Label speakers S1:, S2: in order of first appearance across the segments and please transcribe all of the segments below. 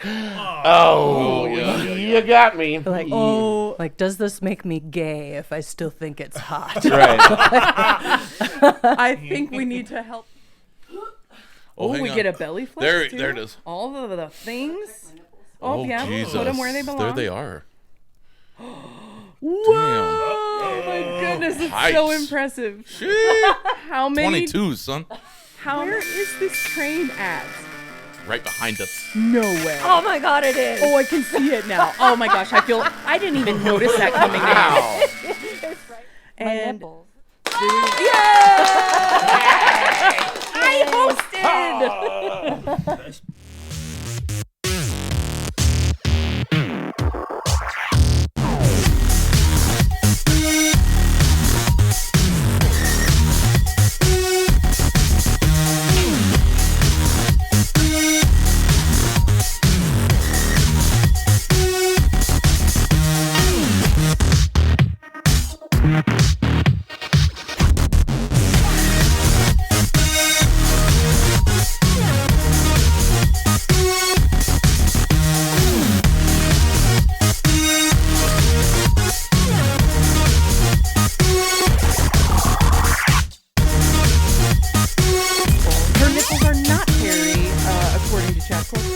S1: Oh, you got me.
S2: Like, like, does this make me gay if I still think it's hot?
S1: Right.
S3: I think we need to help. We get a belly flush too?
S4: There it is.
S3: All of the things. Oh, yeah.
S4: Jesus.
S3: Put them where they belong.
S4: There they are.
S3: Whoa! Oh my goodness, it's so
S4: Pipes.
S3: impressive.
S4: Shit.
S3: How many?
S4: 22, son.
S3: Where is this train at?
S4: Right behind us.
S3: No way.
S2: Oh my God, it is.
S3: Oh, I can see it now. Oh my gosh, I didn't even notice that coming down.
S2: My
S3: And
S2: nipples.
S3: I hosted. Her nipples are not hairy, according to Chatcore.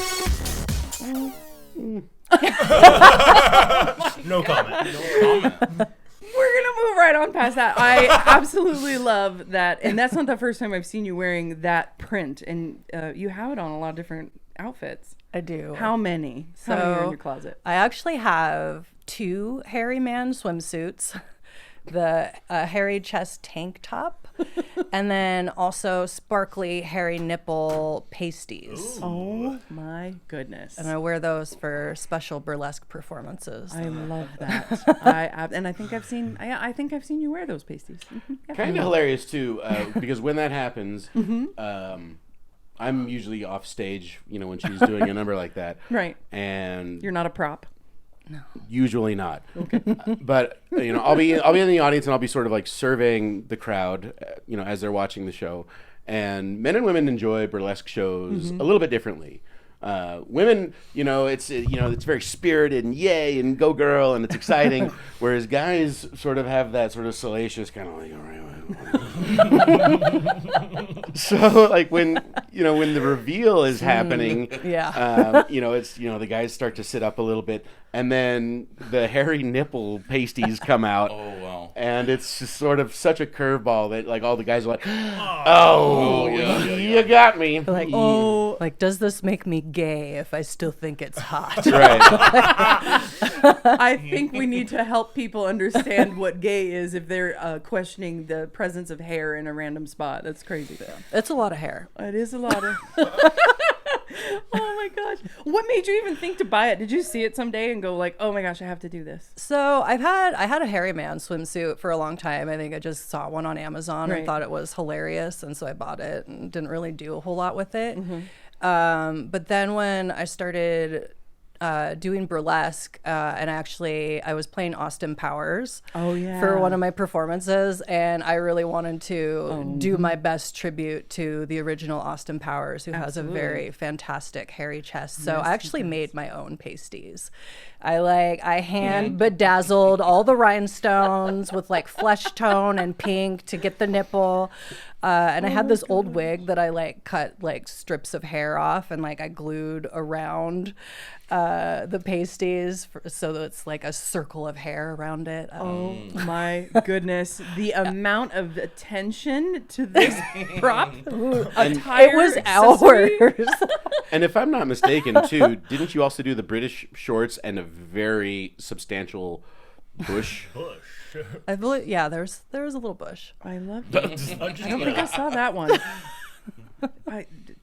S5: No comment.
S3: We're gonna move right on past that. I absolutely love that, and that's not the first time I've seen you wearing that print. And you have it on a lot of different outfits.
S2: I do.
S3: How many? How many are in your closet?
S2: I actually have 2 hairy man swimsuits, the hairy chest tank top, and then also sparkly hairy nipple pasties.
S3: Oh my goodness!
S2: And I wear those for special burlesque performances.
S3: I love that. And I think I've seen. I think I've seen you wear those pasties. Yeah.
S1: Kind of hilarious too, because when that happens, I'm usually off stage, when she's doing a number like that.
S3: Right.
S1: And
S3: You're not a prop.
S1: usually not. Okay. But I'll be in the audience and I'll be sort of like surveying the crowd, as they're watching the show. And men and women enjoy burlesque shows a little bit differently. Women, it's very spirited and yay and go girl and it's exciting. Whereas guys sort of have that sort of salacious kind of like, all right. So like when the reveal is happening, it's the guys start to sit up a little bit, and then the hairy nipple pasties come out.
S4: Oh wow!
S1: And it's just sort of such a curveball that like all the guys are like, you got me.
S2: Like, like, does this make me gay if I still think it's hot?
S1: Right.
S3: I think we need to help people understand what gay is if they're questioning the presence of hair in a random spot. That's crazy.
S2: It's a lot of hair.
S3: It is a lot of. Oh my gosh! What made you even think to buy it? Did you see it someday and go like, "Oh my gosh, I have to do this"?
S2: So I had a hairy man swimsuit for a long time. I think I just saw one on Amazon and thought it was hilarious, and so I bought it and didn't really do a whole lot with it. But then when I started doing burlesque, and I was playing Austin Powers for one of my performances, and I really wanted to do my best tribute to the original Austin Powers, who has a very fantastic hairy chest. So I actually made my own pasties. I hand bedazzled all the rhinestones with like flesh tone and pink to get the nipple. And I had this old wig that I cut strips of hair off and I glued around the pasties so that it's like a circle of hair around it.
S3: Oh my goodness. The amount of attention to this prop attire.
S2: It was hours.
S1: And if I'm not mistaken too, didn't you also do the British shorts and a very substantial bush?
S2: I believe, there was a little bush.
S3: I love it. I don't think I saw that one.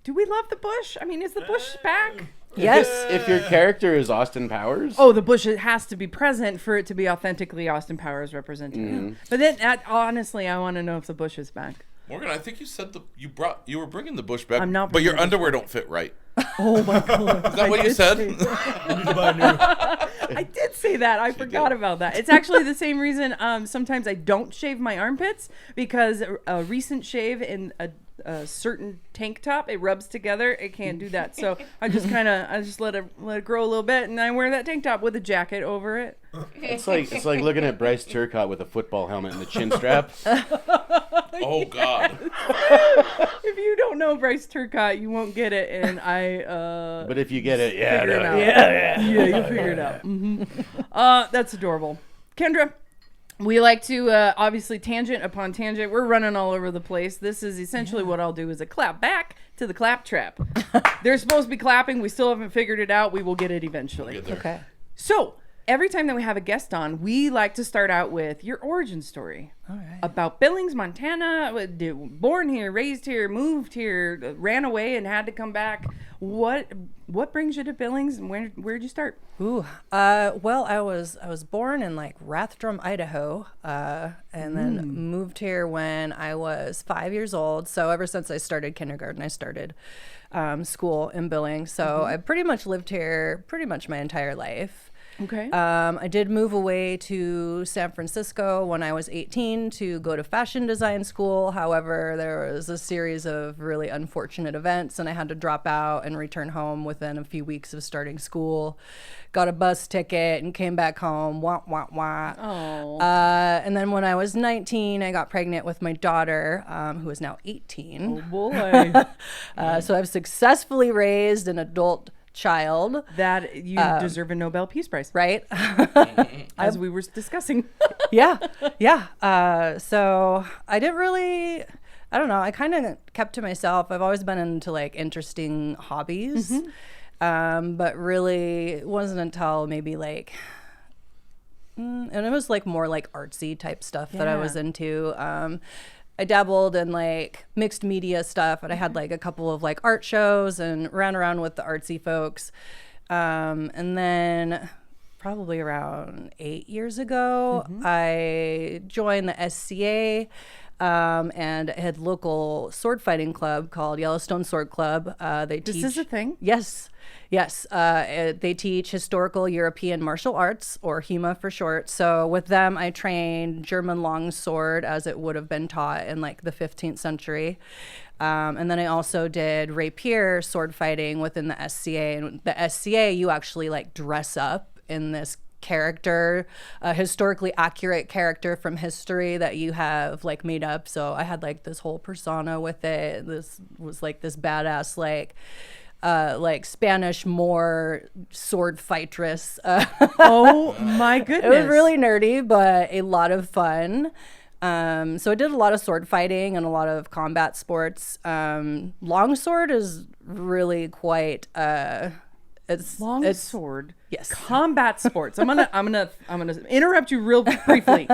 S3: Do we love the bush? I mean, is the bush back?
S2: Yes.
S1: If your character is Austin Powers.
S3: Oh, the bush has to be present for it to be authentically Austin Powers represented. But then, honestly, I want to know if the bush is back.
S4: Morgan, I think you said you were bringing the bush back.
S3: I'm not.
S4: But your underwear don't fit right.
S3: Oh my god!
S4: Is that what you said?
S3: I did say that. I forgot about that. It's actually the same reason. Sometimes I don't shave my armpits because a recent shave in a certain tank top, it rubs together. It can't do that. So I just let it grow a little bit, and I wear that tank top with a jacket over it.
S1: It's like looking at Bryce Turcotte with a football helmet and the chin strap.
S4: Oh God.
S3: If you don't know Bryce Turcotte, you won't get it, and
S1: But if you get it, yeah,
S3: figure it
S1: no,
S3: out.
S1: yeah.
S3: Yeah, you'll figure it out. That's adorable. Kendra, we like to obviously tangent upon tangent. We're running all over the place. This is essentially what I'll do is a clap back to the Claptrap. They're supposed to be clapping. We still haven't figured it out. We will get it eventually.
S2: Okay.
S3: So every time that we have a guest on, we like to start out with your origin story.
S2: All right.
S3: About Billings, Montana. Born here, raised here, moved here, ran away and had to come back. What brings you to Billings, and where'd you start?
S2: Ooh, well, I was born in like Rathdrum, Idaho, and then moved here when I was 5 years old. So ever since I started kindergarten, I started school in Billings. So I pretty much lived here pretty much my entire life.
S3: Okay.
S2: I did move away to San Francisco when I was 18 to go to fashion design school. However, there was a series of really unfortunate events, and I had to drop out and return home within a few weeks of starting school. Got a bus ticket and came back home. Wah, wah, wah.
S3: Oh.
S2: And then when I was 19, I got pregnant with my daughter, who is now 18.
S3: Oh boy.
S2: So I've successfully raised an adult child.
S3: That you deserve a Nobel Peace Prize,
S2: Right?
S3: as we were discussing.
S2: Yeah. So I didn't really, I don't know, I kind of kept to myself. I've always been into like interesting hobbies. But really it wasn't until maybe like, and it was like more like artsy type stuff that I was into. I dabbled in like mixed media stuff, and I had like a couple of like art shows and ran around with the artsy folks. And then probably around 8 years ago, I joined the SCA and had local sword fighting club called Yellowstone Sword Club.
S3: This is a thing?
S2: Yes. They teach historical European martial arts, or HEMA for short. So with them, I trained German longsword as it would have been taught in like the 15th century. And then I also did rapier sword fighting within the SCA. And the SCA, you actually like dress up in this character, a historically accurate character from history that you have like made up. So I had like this whole persona with it. This was like this badass like Spanish Moor sword fightress.
S3: Oh my goodness.
S2: It was really nerdy, but a lot of fun. So I did a lot of sword fighting and a lot of combat sports. Longsword is really quite it's
S3: Longsword.
S2: Yes.
S3: Combat sports. I'm gonna interrupt you real briefly.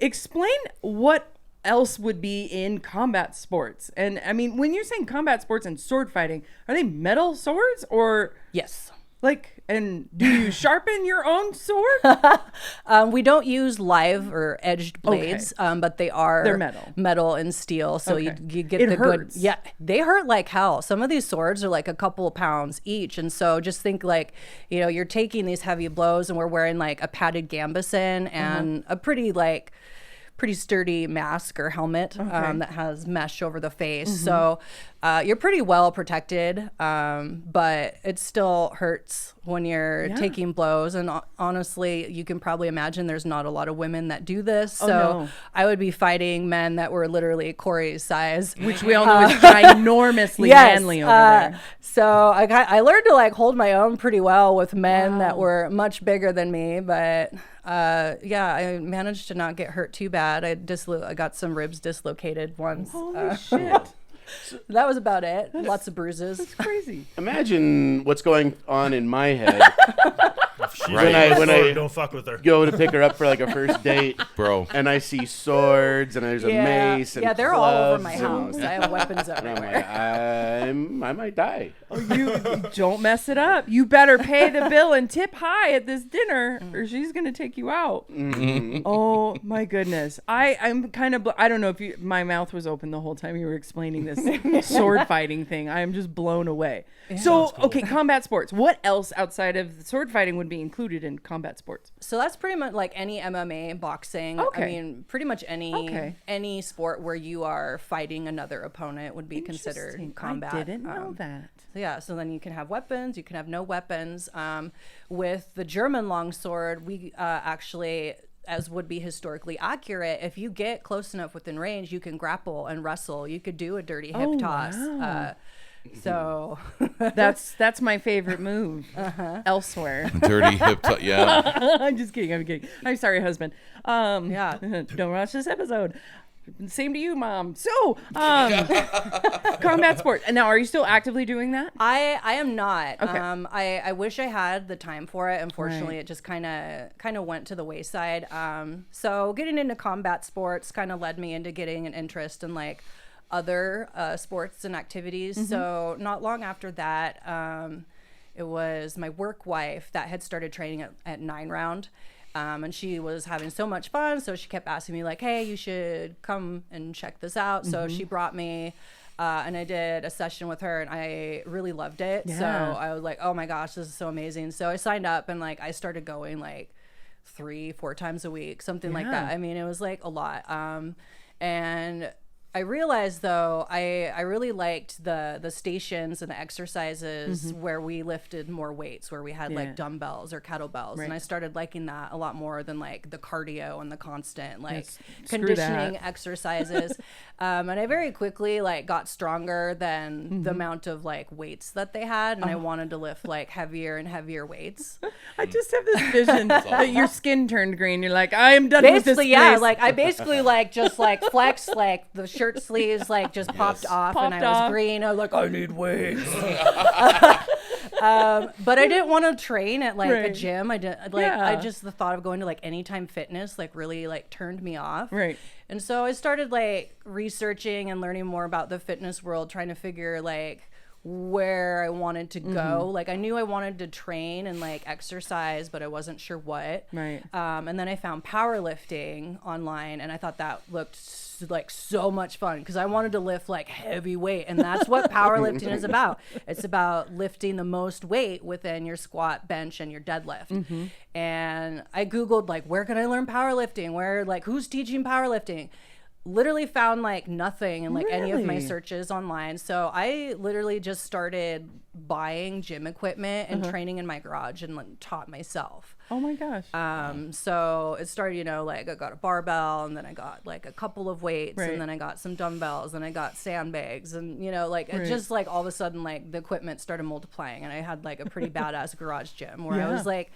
S3: Explain what else would be in combat sports. And I mean, when you're saying combat sports and sword fighting, are they metal swords or
S2: Yes.
S3: like, and do you sharpen your own sword?
S2: We don't use live or edged blades, but they're metal and steel. So you get
S3: It
S2: the
S3: hurts.
S2: good. Yeah, they hurt like hell. Some of these swords are like a couple of pounds each, and so just think like, you know, you're taking these heavy blows, and we're wearing like a padded gambeson and a pretty sturdy mask or helmet that has mesh over the face. So you're pretty well protected, but it still hurts when you're taking blows. And honestly, you can probably imagine there's not a lot of women that do this. So I would be fighting men that were literally Corey's size.
S3: Which we all know is ginormously manly over there.
S2: So I learned to like hold my own pretty well with men that were much bigger than me, but I managed to not get hurt too bad. I got some ribs dislocated once.
S3: Holy shit.
S2: That was about it. Lots of bruises.
S3: It's crazy.
S1: Imagine what's going on in my head
S4: Right.
S1: when I
S5: don't fuck with her.
S1: go to pick her up for like a first date,
S4: Bro.
S1: and I see swords and there's a mace and
S2: they're all over my
S1: clubs
S2: house. I have weapons
S1: and I'm
S2: everywhere.
S1: like, I might die.
S3: You don't mess it up. You better pay the bill and tip high at this dinner, or she's gonna take you out. Oh my goodness. I'm kind of. I don't know if my mouth was open the whole time you were explaining this sword fighting thing. I am just blown away. So okay, combat sports. What else outside of sword fighting would be included in combat sports?
S2: So that's pretty much like any MMA, boxing.
S3: Okay.
S2: I mean, pretty much any sport where you are fighting another opponent would be considered
S3: Interesting.
S2: combat.
S3: I didn't know that.
S2: So yeah, so then you can have weapons, you can have no weapons. With the German longsword, we actually, as would be historically accurate, if you get close enough within range, you can grapple and wrestle. You could do a dirty hip toss.
S3: Wow.
S2: So
S3: That's my favorite move. Elsewhere.
S4: Dirty hip yeah.
S3: I'm just kidding. I'm kidding. I'm sorry, husband.
S2: Yeah.
S3: Don't watch this episode. Same to you, Mom. So, combat sport. And now, are you still actively doing that?
S2: I am not.
S3: Okay.
S2: I wish I had the time for it. Unfortunately, it just kind of went to the wayside. So getting into combat sports kind of led me into getting an interest in like other sports and activities. So not long after that, it was my work wife that had started training at 9 Round. And she was having so much fun, so she kept asking me like, hey, you should come and check this out. So she brought me, and I did a session with her, and I really loved it.
S3: Yeah.
S2: So I was like, oh my gosh, this is so amazing. So I signed up, and like I started going like 3-4 times a week, something like that. I mean, it was like a lot. And I realized though, I really liked the stations and the exercises where we lifted more weights, where we had like dumbbells or kettlebells. And I started liking that a lot more than like the cardio and the constant like conditioning exercises. And I very quickly like got stronger than the amount of like weights that they had. And I wanted to lift like heavier and heavier weights.
S3: I just have this vision that your skin turned green. You're like, I am done with this
S2: Basically, yeah,
S3: place.
S2: like I basically like just like flexed like the shirt sleeves like just popped off and I was green. I was like, I need weights. But I didn't want to train at like a gym. I didn't like I just the thought of going to like Anytime Fitness like really like turned me off.
S3: Right.
S2: And so I started like researching and learning more about the fitness world, trying to figure like where I wanted to go. Like I knew I wanted to train and like exercise, but I wasn't sure what.
S3: Right.
S2: And then I found powerlifting online, and I thought that looked like so much fun because I wanted to lift like heavy weight, and that's what powerlifting is about. It's about lifting the most weight within your squat, bench, and your deadlift. And I Googled like, where can I learn powerlifting? Where like who's teaching powerlifting? Literally found like nothing in like any of my searches online. So I literally just started buying gym equipment and training in my garage and like taught myself.
S3: Oh my gosh.
S2: So it started, you know, like I got a barbell, and then I got like a couple of weights, and then I got some dumbbells, and I got sandbags, and you know, like it just like all of a sudden like the equipment started multiplying, and I had like a pretty badass garage gym where I was like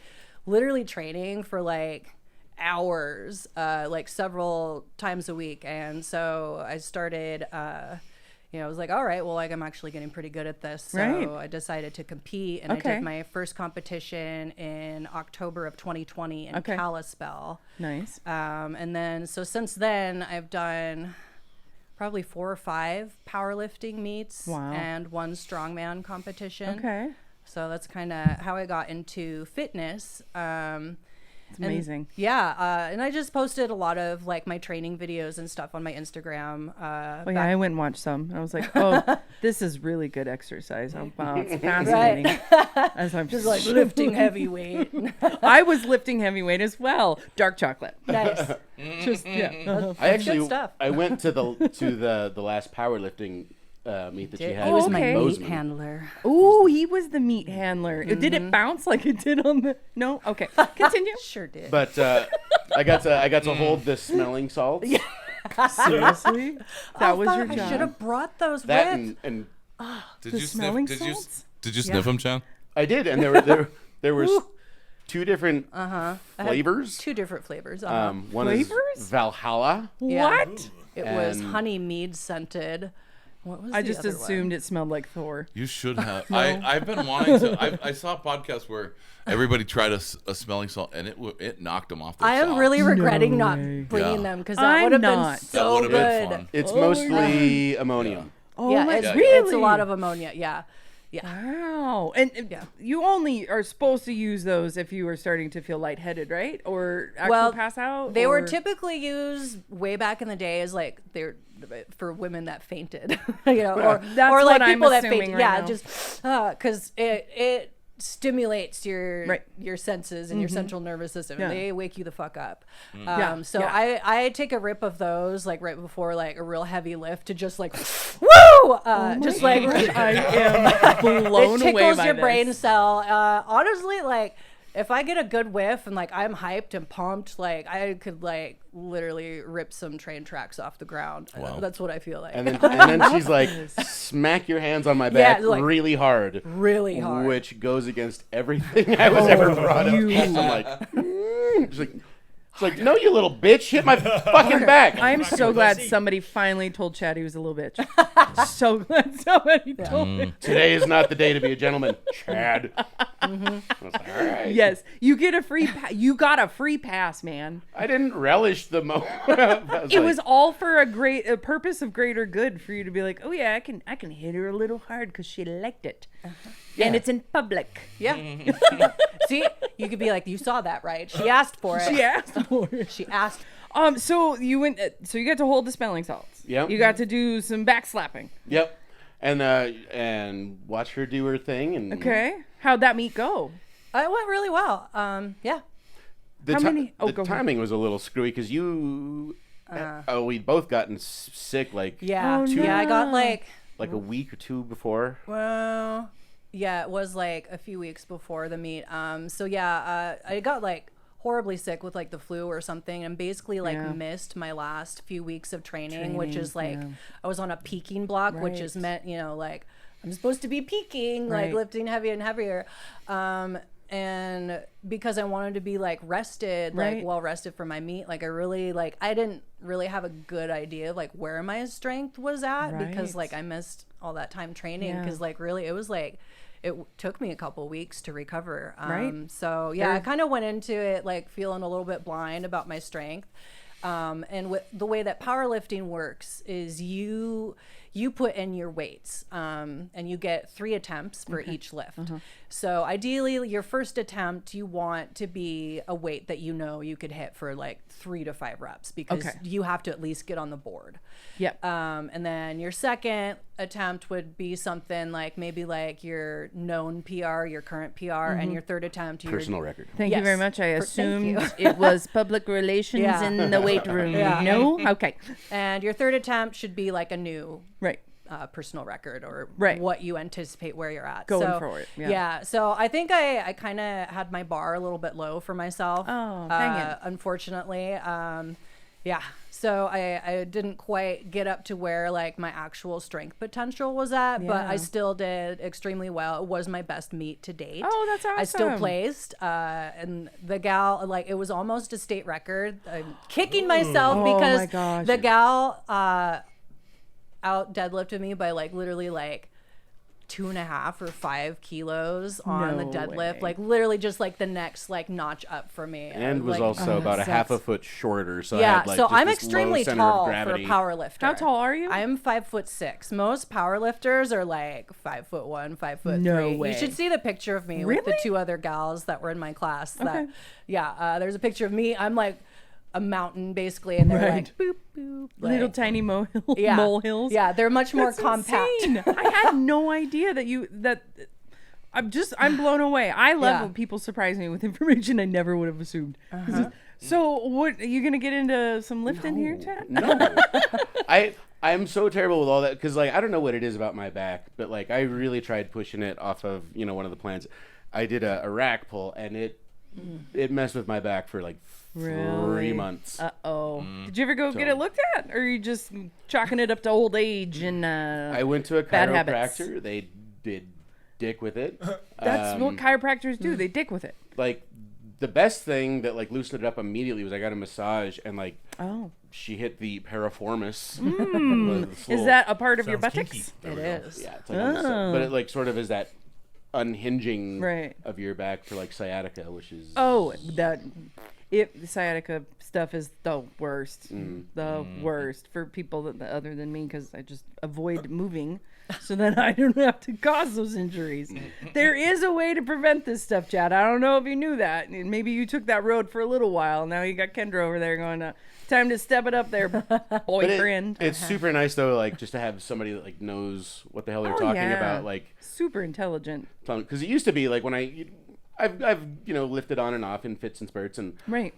S2: literally training for like hours, like several times a week. And so I started, you know, I was like, all right, well, like I'm actually getting pretty good at this. So I decided to compete, and I did my first competition in October of 2020 in Kalispell.
S3: Nice.
S2: And then, so since then I've done probably 4 or 5 powerlifting meets and 1 strongman competition.
S3: Okay.
S2: So that's kind of how I got into fitness.
S3: It's amazing.
S2: And I just posted a lot of like my training videos and stuff on my Instagram.
S3: I went and watched some. I was like, oh, this is really good exercise. Oh, wow, it's fascinating. As I'm
S2: just like lifting heavy weight.
S3: I was lifting heavy weight as well. Dark chocolate.
S2: Nice.
S3: Just
S1: I actually
S2: good stuff.
S1: I went to the last powerlifting meet that she had.
S2: He was
S1: in
S2: my meat
S1: Bozeman.
S2: handler.
S3: Ooh, he was the meat handler. Did it bounce like it did on the? No. Okay. Continue.
S2: Sure did.
S1: But I got to hold the smelling salts.
S3: Seriously, that was your job.
S2: I should have brought those
S1: That
S2: with.
S1: and
S4: Did
S3: The
S4: you
S3: smelling
S4: sniff?
S3: salts?
S4: Did you sniff them, Chan?
S1: I did, and there was 2 different flavors.
S2: 2 different flavors.
S1: One is Valhalla.
S2: Yeah.
S3: What?
S2: It was
S1: and-
S2: honey mead scented. What was
S3: I
S2: the
S3: just
S2: other
S3: assumed
S2: one?
S3: it smelled like Thor.
S4: You should have. I've been wanting to. I saw a podcast where everybody tried a smelling salt, and it knocked them off their
S2: I am
S4: socks.
S2: really regretting not
S3: way.
S2: bringing
S4: Yeah.
S2: them because that
S3: I'm
S2: would have been
S3: not.
S4: That
S2: so
S4: would have been
S2: good.
S4: fun.
S1: It's mostly ammonium.
S3: Oh
S2: Yeah,
S3: my
S2: it's,
S3: really?
S2: it's a lot of ammonia. Yeah.
S3: Wow. And
S2: Yeah.
S3: you only are supposed to use those if you are starting to feel lightheaded, right? Or actually pass out?
S2: They were
S3: or-
S2: typically used way back in the day as like they're for women that fainted, you know, or
S3: That's
S2: or like
S3: what I'm
S2: people that
S3: assuming
S2: fainted.
S3: right
S2: Yeah,
S3: now.
S2: just because it stimulates your senses and your central nervous system.
S3: Yeah.
S2: They wake you the fuck up. So
S3: Yeah.
S2: I take a rip of those like right before like a real heavy lift to just like woo just like
S3: I am blown
S2: it
S3: away
S2: tickles
S3: by
S2: your
S3: this.
S2: brain cell. Honestly, like if I get a good whiff and like I'm hyped and pumped, like I could like literally rip some train tracks off the ground.
S4: Wow.
S2: That's what I feel like.
S1: And then she's like, smack your hands on my back
S2: like,
S1: really hard.
S2: really hard.
S1: Which goes against everything I was ever brought up. I'm like, it's like, no, you little bitch, hit my fucking back.
S3: I'm so glad somebody finally told Chad he was a little bitch. So glad somebody told me.
S1: Today is not the day to be a gentleman, Chad. I was like, all right.
S3: Yes, you get a free. You got a free pass, man.
S1: I didn't relish the moment.
S3: It was all for a purpose of greater good for you to be like, oh yeah, I can hit her a little hard because she liked it, and it's in public.
S2: Yeah. See, you could be like, you saw that, right? She asked for it.
S3: She asked for it.
S2: She asked.
S3: So you went. So you got to hold the smelling salts.
S1: Yep.
S3: You got to do some back slapping.
S1: Yep. And watch her do her thing. And
S3: Okay. How'd that meet go?
S2: It went really well. Yeah.
S3: How many- oh,
S1: the
S3: go ahead.
S1: timing was a little screwy because we'd both gotten sick like
S2: Yeah.
S3: Oh,
S2: Yeah, I got like,
S1: a week or two before.
S2: well, yeah, it was like a few weeks before the meet. So yeah, I got like horribly sick with like the flu or something and basically like
S3: Yeah.
S2: missed my last few weeks of training, which is like I was on a peaking block, which is
S3: Right.
S2: meant, like I'm supposed to be peaking, like
S3: Right.
S2: lifting heavier and heavier. And because I wanted to be like rested, like
S3: Right.
S2: well rested for my meet, like I didn't really have a good idea of like where my strength was at because
S3: Right.
S2: like I missed all that time training
S3: Yeah.
S2: because like really it was like it took me a couple weeks to recover.
S3: Right.
S2: So yeah, I kind of went into it like feeling a little bit blind about my strength. And with the way that powerlifting works is you put in your weights and you get 3 attempts for each lift. So ideally your first attempt you want to be a weight that you could hit for like 3 to 5 reps because you have to at least get on the board.
S3: Yep.
S2: And then your second attempt would be something like maybe like your known PR, your current PR, and your third attempt your
S1: Personal record.
S3: Thank you
S2: Yes.
S3: very much. I
S2: Thank you.
S3: assumed it was public relations
S2: Yeah.
S3: in the weight room.
S2: Yeah.
S3: No? Okay.
S2: and your third attempt should be like a new
S3: Right.
S2: personal record or
S3: Right.
S2: what you anticipate where you're at.
S3: Going
S2: so,
S3: for it, yeah.
S2: Yeah. So I think I kind of had my bar a little bit low for myself.
S3: Oh, dang it.
S2: Unfortunately. Yeah. So I didn't quite get up to where like my actual strength potential was at, but
S3: Yeah.
S2: I still did extremely well. It was my best meet to date.
S3: Oh, that's
S2: I still
S3: awesome.
S2: placed. And the gal, like it was almost a state record. I'm kicking myself
S3: Oh,
S2: because
S3: my gosh.
S2: the gal out deadlifted me by like literally like 2.5 or 5 kilos on the
S3: No
S2: deadlift,
S3: way.
S2: like literally just like the next like notch up for me.
S1: And was
S2: like,
S1: also about a
S3: sucks.
S1: half a foot shorter. So I
S2: yeah,
S1: had, like,
S2: so
S1: just
S2: I'm
S1: this low
S2: extremely
S1: center of
S2: tall for a
S1: gravity.
S2: power lifter.
S3: How tall are you?
S2: I'm 5'6". Most power lifters are like 5'1", 5'3".
S3: No way.
S2: You should see the picture of me with the
S3: Really?
S2: 2 other gals that were in my class. That,
S3: Okay.
S2: yeah, there's a picture of me. I'm like a mountain basically, and they're
S3: Right.
S2: like boop boop,
S3: Little
S2: like,
S3: tiny
S2: yeah,
S3: molehills.
S2: Yeah, they're much more
S3: That's
S2: compact.
S3: insane. I had no idea that I'm blown away. I love
S2: Yeah.
S3: when people surprise me with information I never would have assumed. So what, are you going to get into some lifting here, Chad?
S1: No, I'm so terrible with all that because like I don't know what it is about my back, but like I really tried pushing it off of one of the plans. I did a rack pull and it messed with my back for like 3 months.
S3: Uh-oh. Did you ever go get it looked at? Or are you just chalking it up to old age and
S1: I went to a
S3: bad habits?
S1: chiropractor. They did dick with it.
S3: That's what chiropractors do. They dick with it.
S1: Like the best thing that like loosened it up immediately was I got a massage and like
S3: Oh.
S1: she hit the piriformis.
S3: Is that a part of your
S5: Sounds
S3: buttocks?
S5: kinky.
S2: It is.
S1: Yeah, it's like on the side. But it like sort of is that unhinging
S3: Right.
S1: of your back for like sciatica, which is
S3: Oh, that The sciatica stuff is the worst. The worst for people other than me, because I just avoid moving so that I don't have to cause those injuries. There is a way to prevent this stuff, Chad. I don't know if you knew that. Maybe you took that road for a little while. Now you got Kendra over there going, time to step it up there, boyfriend.
S1: It's super nice though, like just to have somebody that like knows what the hell they're talking about, like
S3: super intelligent.
S1: Because it used to be like when I've lifted on and off in fits and spurts, and
S3: right.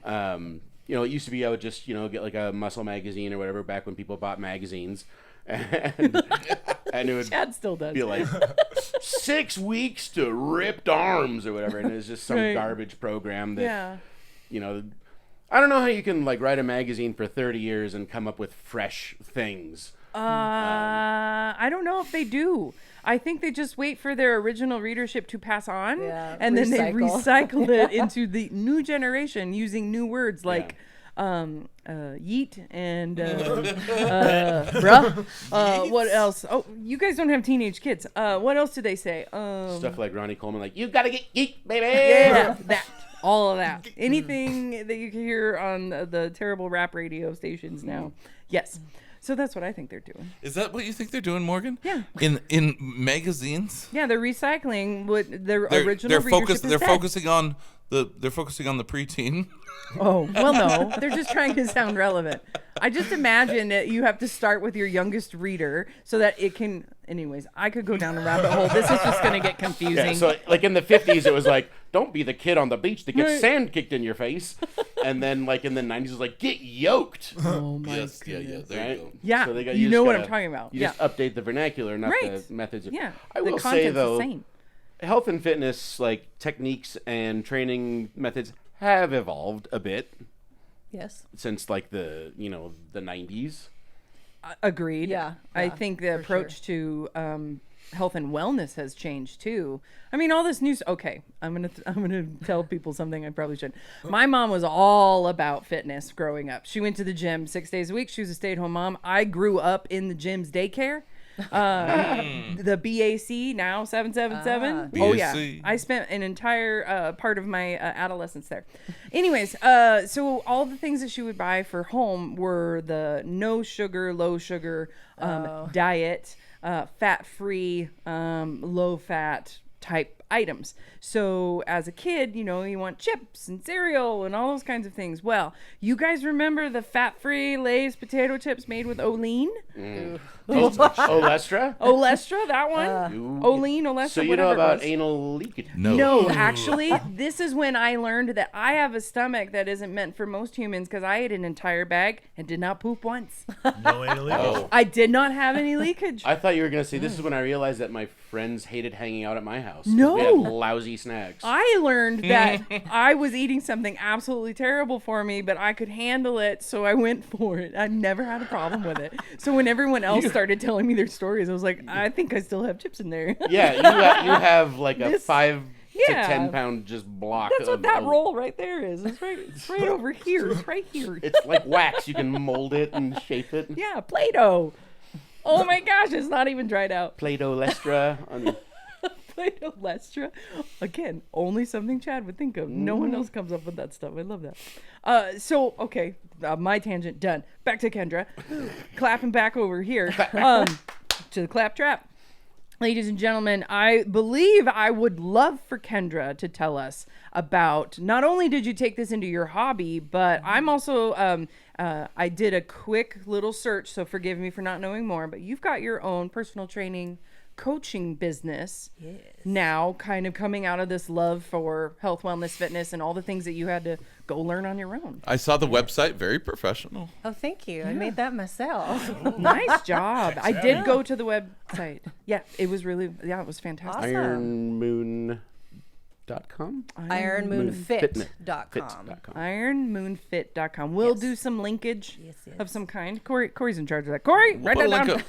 S1: It used to be I would just get like a muscle magazine or whatever back when people bought magazines, and it would
S3: Chad still does.
S1: be like 6 weeks to ripped arms or whatever, and it's just some garbage program that I don't know how you can like write a magazine for 30 years and come up with fresh things.
S3: I don't know if they do. I think they just wait for their original readership to pass on, and then they recycle it into the new generation using new words like yeet and bruh. What else? Oh, you guys don't have teenage kids. What else do they say?
S1: Stuff like Ronnie Coleman, like you gotta get yeet, baby.
S3: Yeah, that. All of that. Anything that you can hear on the terrible rap radio stations now. Yes. So that's what I think they're doing.
S4: Is that what you think they're doing, Morgan?
S3: Yeah.
S4: In magazines?
S3: Yeah, they're recycling what their original readership
S4: they're focusing on the preteen.
S3: Oh, well, no. They're just trying to sound relevant. I just imagine that you have to start with your youngest reader so that it can... Anyways, I could go down a rabbit hole. This is just going to get confusing.
S1: Yeah, so, like, in the 50s, it was like, don't be the kid on the beach that gets sand kicked in your face. And then, like, in the 90s, it was like, get yoked.
S3: Oh, my
S4: goodness. Yeah, there you go.
S3: Yeah,
S1: so
S3: you know what I'm talking about.
S1: You just update the vernacular, not the methods.
S3: Yeah,
S1: I will say, though, health and fitness, like, techniques and training methods have evolved a bit.
S2: Yes.
S1: Since, like, the 90s.
S3: Agreed.
S2: Yeah,
S3: I think the approach to health and wellness has changed too. I mean, all this news. Okay, I'm gonna tell people something I probably shouldn't. My mom was all about fitness growing up. She went to the gym 6 days a week. She was a stay-at-home mom. I grew up in the gym's daycare. The BAC, now 777. Oh yeah, I spent an entire part of my adolescence there. Anyways, so all the things that she would buy for home were the no sugar, low sugar diet, fat free, low fat type items. So as a kid, you want chips and cereal and all those kinds of things. Well, you guys remember the fat-free Lay's potato chips made with Olean?
S1: Olestra?
S3: Olestra, that one? Olean, Olestra,
S1: so you know about anal leakage?
S3: No, actually, this is when I learned that I have a stomach that isn't meant for most humans, because I ate an entire bag and did not poop once.
S5: No anal leakage.
S3: I did not have any leakage.
S1: I thought you were going to say this is when I realized that my friends hated hanging out at my house.
S3: No.
S1: We had lousy snacks.
S3: I learned that I was eating something absolutely terrible for me, but I could handle it, so I went for it. I never had a problem with it. So when everyone else started telling me their stories, I was like, I think I still have chips in there.
S1: Yeah, you have like a 5 to 10 pound just block.
S3: That's what that roll right there is. It's right over here. It's right here.
S1: It's like wax. You can mold it and shape it.
S3: Yeah, Play-Doh. Oh my gosh, it's not even dried out.
S1: Play-Doh Lestra.
S3: Play-Doh Lestra. Again, only something Chad would think of. No one else comes up with that stuff. I love that. So, okay, my tangent done. Back to Kendra. Clapping back over here to the Claptrap. Ladies and gentlemen, I believe I would love for Kendra to tell us about, not only did you take this into your hobby, but I'm also, I did a quick little search, so forgive me for not knowing more, but you've got your own personal training coaching business now, kind of coming out of this love for health, wellness, fitness, and all the things that you had to go learn on your own.
S4: I saw the website, very professional.
S2: Oh, thank you. I made that myself.
S3: Nice job. I did go to the website. Yeah, it was really, it was fantastic.
S1: Ironmoon.com?
S2: Ironmoonfit.com.
S3: Ironmoonfit.com. We'll do some linkage of some kind. Corey's in charge of that. Corey, write that down.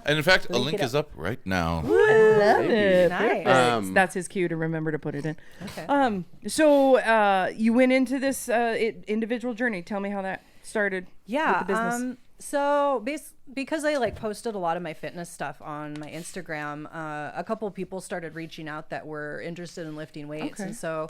S4: And in fact, a link is up right now.
S3: I love it.
S2: Nice.
S3: That's his cue to remember to put it in.
S2: Okay.
S3: So you went into this individual journey. Tell me how that started.
S2: Yeah.
S3: With the business.
S2: So because I posted a lot of my fitness stuff on my Instagram, a couple of people started reaching out that were interested in lifting weights.
S3: Okay.
S2: And so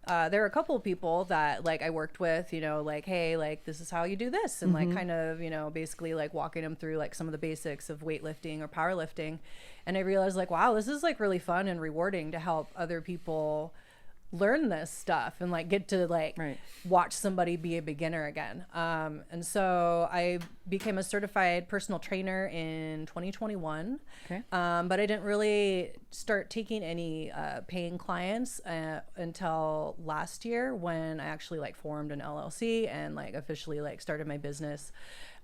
S2: there were a couple of people that like I worked with, like, hey, like this is how you do this, and like kind of, basically like walking them through like some of the basics of weightlifting or powerlifting. And I realized like, wow, this is like really fun and rewarding to help other people learn this stuff and like get to like watch somebody be a beginner again. And so I became a certified personal trainer in 2021.
S3: Okay.
S2: But I didn't really start taking any paying clients until last year, when I actually like formed an LLC and like officially like started my business.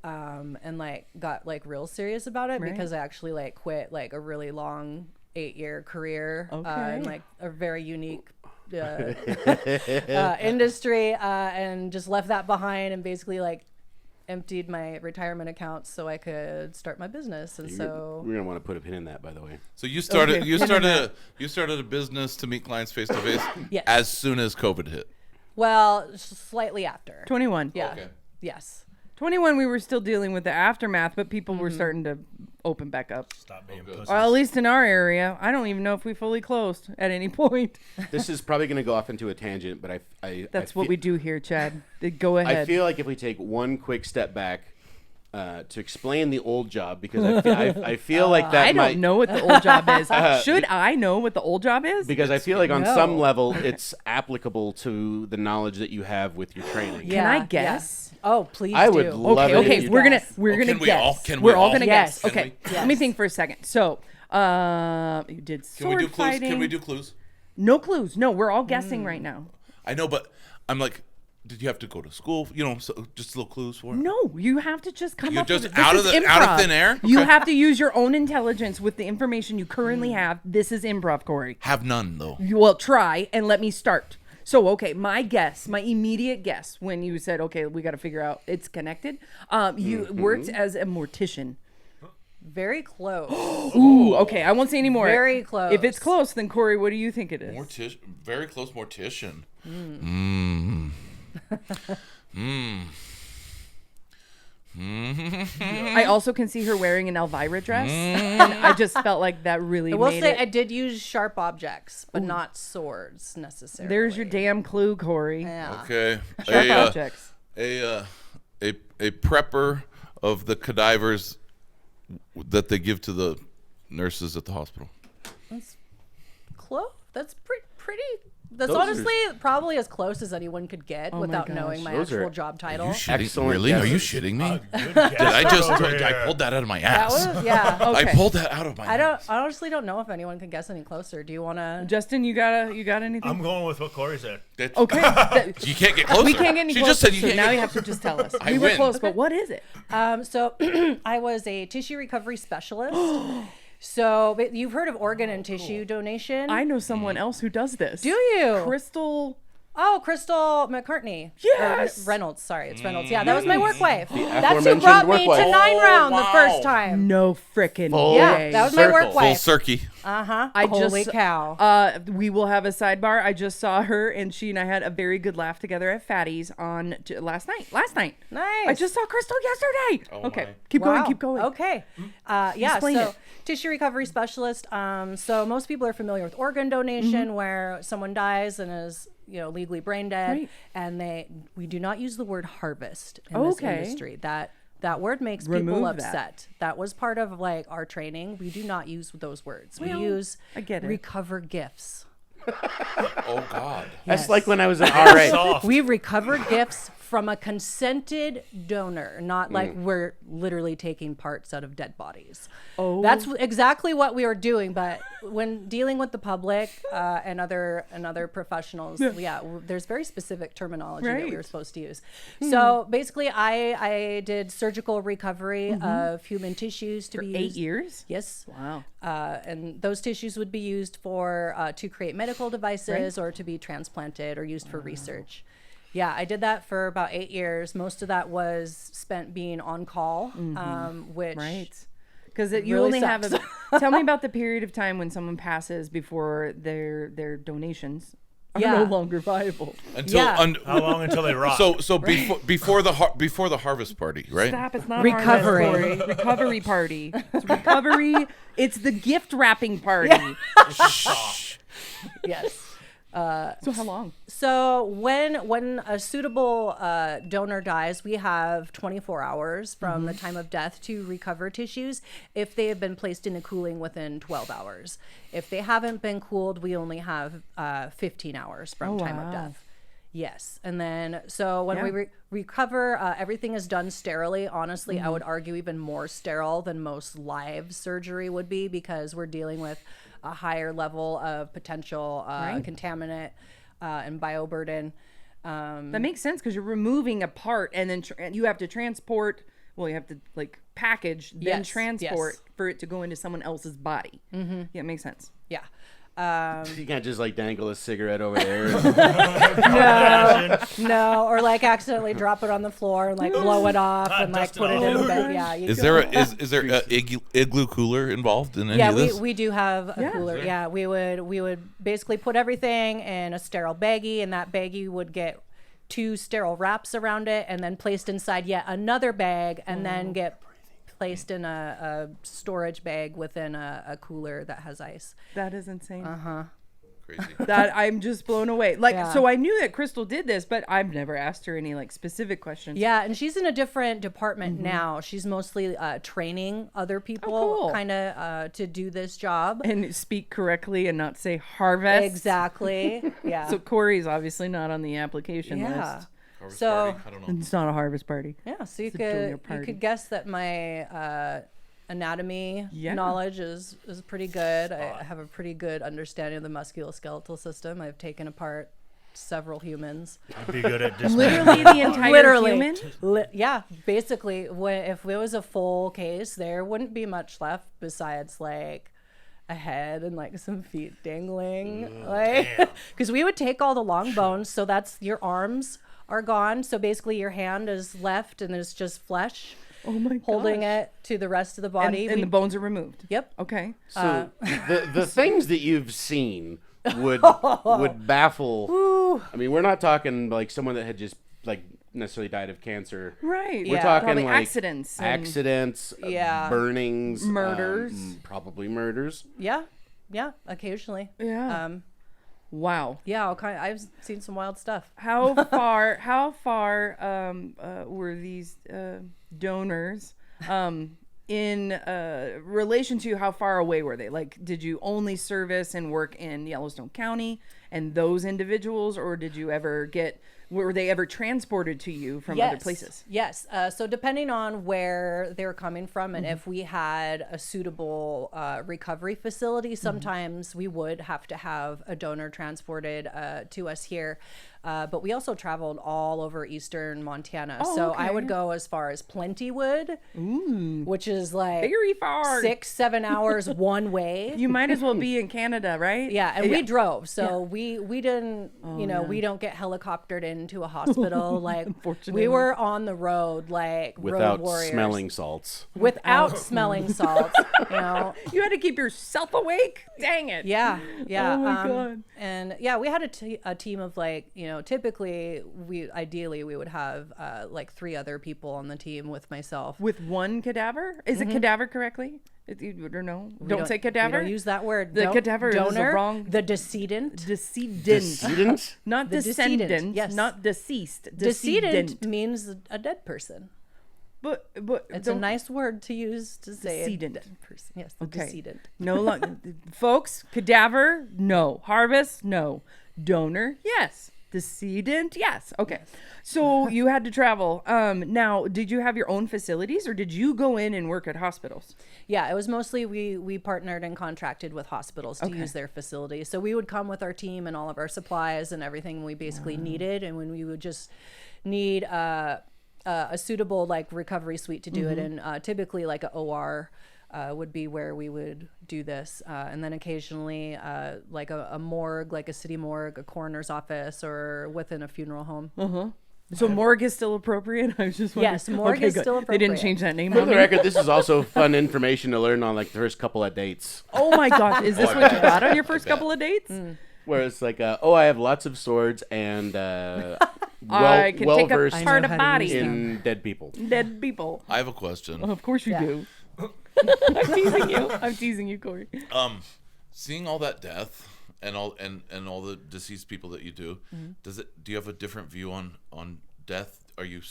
S2: And like got like real serious about it because I actually like quit like a really long 8-year career in like a very unique industry, and just left that behind and basically like emptied my retirement accounts so I could start my business. And so
S1: we're gonna want to put a pin in that, by the way.
S4: So you started you started a business to meet clients face to face
S2: Yes.
S4: as soon as COVID hit.
S2: well, slightly after.
S3: 21.
S2: Yeah.
S4: Okay.
S2: Yes.
S3: 21, we were still dealing with the aftermath, but people were starting to open back up.
S5: Stop being pussies.
S3: Or at least in our area. I don't even know if we fully closed at any point.
S1: This is probably going to go off into a tangent, but
S3: That's what we do here, Chad. Go ahead.
S1: I feel like if we take one quick step back to explain the old job, because I feel like that
S3: I don't know what the old job is. Should I know what the old job is?
S1: Because I feel like on some level it's applicable to the knowledge that you have with your training.
S3: Can I guess?
S2: Oh, please
S1: I
S2: do.
S1: would love it.
S3: Okay,
S1: if you
S3: we're
S1: did.
S3: gonna
S4: can we
S3: guess.
S4: all- can
S3: we're
S4: we
S3: all
S4: all?
S3: gonna
S2: Yes.
S3: guess.
S4: Can
S3: Okay,
S4: we?
S3: let me think for a second. So, you did
S4: Can we
S3: sword
S4: do clues?
S3: fighting.
S4: Can we do clues?
S3: No clues. No, we're all guessing right now.
S4: I know, but I'm like, did you have to go to school? So just little clues for it?
S3: No, you have to just come
S4: You're
S3: up
S4: just
S3: with it. This
S4: out of
S3: is
S4: the- out of
S3: improv.
S4: thin air?
S3: You
S4: Okay.
S3: have to use your own intelligence with the information you currently have. This is improv, Corey.
S4: Have none though.
S3: Well, try and let me start. So, okay, my immediate guess when you said, okay, we got to figure out it's connected. You worked as a mortician.
S2: Very close.
S3: Ooh, okay, I won't say any more.
S2: Very close.
S3: If it's close, then Corey, what do you think it is?
S4: Very close mortician.
S3: I also can see her wearing an Elvira dress, and I just felt like that really
S2: I will
S3: made
S2: say
S3: it.
S2: I did use sharp objects, but not swords necessarily.
S3: There's your damn clue, Corey.
S2: Yeah.
S4: Okay.
S3: Sharp objects.
S4: A prepper of the cadavers that they give to the nurses at the hospital.
S2: That's close. That's pretty. That's
S1: Those
S2: honestly probably as close as anyone could get without
S3: gosh.
S2: knowing my
S1: Those are-
S2: actual job title.
S1: Excellent
S4: Really? Are you
S1: guesses.
S4: shitting me?
S5: Good guess
S4: Did I just?
S5: over
S4: I
S5: here.
S4: pulled that out of my
S2: That
S4: ass.
S2: was, yeah.
S3: Okay.
S4: I pulled that out of my ass.
S2: I honestly don't know if anyone can guess any closer. Do you want to?
S3: Justin, you got anything?
S5: I'm going with what Corey said.
S4: That's-
S3: Okay.
S4: You can't get closer.
S3: We can't get any
S4: She
S3: closer.
S4: just said you
S3: so
S4: can't
S3: now
S4: get
S3: you have to just tell us.
S4: I
S3: We were
S4: win.
S3: close, but what is it?
S2: So I was a tissue recovery specialist. So but you've heard of organ and tissue donation?
S3: I know someone else who does this.
S2: Do you?
S3: Crystal.
S2: Oh, Crystal McCartney.
S3: Yes!
S2: Or Reynolds. Sorry, it's Reynolds. Yeah, that was my work wife. That's who
S1: aforementioned
S2: brought me
S1: work
S2: to
S1: wife.
S2: 9 round the
S4: wow.
S2: first time.
S3: No frickin'
S1: Full
S3: way.
S2: Yeah, that was my work
S1: circle.
S4: Full
S2: wife.
S4: cirky.
S2: Holy cow.
S3: We will have a sidebar. I just saw her, and she and I had a very good laugh together at Fatty's on last night.
S2: Nice.
S3: I just saw Crystal yesterday. Okay,
S4: my.
S3: keep going.
S2: Wow.
S3: Keep going.
S2: Okay. Yeah.
S3: Explain
S2: so
S3: it.
S2: tissue recovery specialist. So most people are familiar with organ donation, where someone dies and is legally brain dead,
S3: Right.
S2: and we do not use the word harvest in this
S3: Okay.
S2: industry. That word makes people
S3: Remove that.
S2: upset. That was part of like our training. We do not use those words. We use
S3: I get it.
S2: recover gifts.
S4: Oh God.
S1: That's like when I was in RA.
S5: Soft.
S2: We recover gifts from a consented donor, not like we're literally taking parts out of dead bodies.
S3: Oh.
S2: That's exactly what we were doing. But when dealing with the public and other professionals, there's very specific terminology that we
S3: Right.
S2: were supposed to use. So basically, I did surgical recovery of human tissues to be
S3: 8
S2: used.
S3: years.
S2: Yes.
S3: Wow.
S2: And those tissues would be used for to create medical devices or to be transplanted or used for research. Yeah, I did that for about 8 years. Most of that was spent being on call, which
S3: Right. Because you
S2: really
S3: only have
S2: sucks.
S3: tell me about the period of time when someone passes before their donations are
S2: Yeah.
S3: no longer viable.
S4: Until
S2: Yeah.
S5: How long until they rot?
S4: so before the harvest party, right?
S3: Stop! It's not
S2: Recovery.
S3: harvest, Corey. Recovery party. It's recovery. It's the gift wrapping party.
S2: yes.
S3: So how long?
S2: So when a suitable donor dies, we have 24 hours from the time of death to recover tissues if they have been placed into cooling within 12 hours. If they haven't been cooled, we only have 15 hours from time of death. Yes. And then, so when we recover, everything is done sterilely. Honestly, I would argue even more sterile than most live surgery would be, because we're dealing with a higher level of potential contaminant and bioburden.
S3: That makes sense, because you're removing a part and then you have to transport. Well, you have to like package, then transport for it to go into someone else's body. Yeah, it makes sense.
S2: Yeah.
S1: You can't just like dangle a cigarette over there.
S2: No, or like accidentally drop it on the floor and like blow it off and like put it in the bed. Yeah.
S4: Is there a igloo cooler involved in any of this?
S2: Yeah, we do have a cooler. Yeah, we would basically put everything in a sterile baggie, and that baggie would get 2 sterile wraps around it, and then placed inside yet another bag, and then get placed in a storage bag within a cooler that has ice.
S3: That is insane.
S4: Crazy.
S3: That I'm just blown away. Like, so I knew that Crystal did this, but I've never asked her any like specific questions.
S2: Yeah, and she's in a different department now. She's mostly training other people kind of to do this job.
S3: And speak correctly and not say harvest.
S2: Exactly. Yeah.
S3: So Corey's obviously not on the application list.
S4: Harvest
S2: So-
S4: party? I don't know.
S3: It's not a harvest party.
S2: Yeah, so you
S3: It's a junior
S2: could
S3: party.
S2: guess that my anatomy knowledge is pretty good. I have a pretty good understanding of the musculoskeletal system. I've taken apart several humans.
S5: I'd be good at dismantling.
S3: Literally the entire human?
S2: Yeah, basically, if it was a full case, there wouldn't be much left besides like a head and like some feet dangling, like because we would take all the long bones. So that's your arms are gone. So basically, your hand is left, and there's just flesh.
S3: Oh my god.
S2: Holding it to the rest of the body.
S3: And the bones are removed.
S2: Yep.
S3: Okay.
S1: So the things that you've seen would baffle. I mean, we're not talking like someone that had just like necessarily died of cancer.
S3: Right.
S1: We're
S2: Yeah.
S1: talking
S3: Probably
S1: like
S3: accidents.
S1: burnings,
S3: Murders.
S1: probably murders.
S2: Yeah. Yeah. Occasionally.
S3: Yeah. Wow.
S2: Yeah. I've seen some wild stuff.
S3: How far were these donors in relation to how far away were they? Like, did you only service and work in Yellowstone County and those individuals, or did you ever were they ever transported to you from other places?
S2: Yes. So depending on where they were coming from, and if we had a suitable recovery facility, sometimes we would have to have a donor transported to us here. But we also traveled all over eastern Montana. So I would go as far as Plentywood, which is like
S3: Very far.
S2: 6-7 hours one way.
S3: You might as well be in Canada, right?
S2: Yeah, and we drove, so we didn't, we don't get helicoptered into a hospital. Like, we were on the road, like road
S1: Without
S2: warriors.
S1: smelling salts.
S2: Without smelling salts,
S3: You had to keep yourself awake? Dang it.
S2: Yeah.
S3: Oh my God.
S2: And yeah, we had a team of like, typically ideally we would have like 3 other people on the team with myself.
S3: With one cadaver? Is it cadaver correctly? Or no? Don't say cadaver?
S2: We don't use that word.
S3: The cadaver
S2: donor,
S3: is the wrong...
S2: The decedent.
S1: Decedent?
S3: Not
S2: The
S3: descendant.
S2: decedent, yes.
S3: Not deceased.
S2: Decedent means a dead person.
S3: But
S2: It's a nice word to use to say a
S3: Decedent.
S2: dead person. Yes, the
S3: Okay.
S2: decedent.
S3: No longer, folks. Cadaver, no. Harvest, no. Donor, yes. Decedent, yes. Okay, so you had to travel. Now, did you have your own facilities, or did you go in and work at hospitals?
S2: Yeah, it was mostly we partnered and contracted with hospitals to use their facilities. So we would come with our team and all of our supplies and everything we basically needed, and when we would just need a suitable like recovery suite to do it in, typically like a OR would be where we would do this, and then occasionally like a morgue, like a city morgue, a coroner's office, or within a funeral home.
S3: So morgue is still appropriate? I was just wondering.
S2: Yes, morgue is
S3: good.
S2: still
S3: They didn't
S2: appropriate.
S3: change that name
S1: For
S3: on
S1: the
S3: me?
S1: record, this is also fun information to learn on like the first couple of dates.
S3: Oh my gosh, is this what you got on your first couple of dates?
S1: Where it's like, I have lots of swords and
S3: I can take
S1: well-versed
S3: apart a
S2: how to
S3: body.
S2: use
S1: in dead people.
S3: Dead people.
S4: I have a question.
S3: Of course you
S2: Yeah.
S3: do. I'm teasing you. I'm teasing you, Corey.
S4: Seeing all that death and all the deceased people that you do, do you have a different view on death? Are you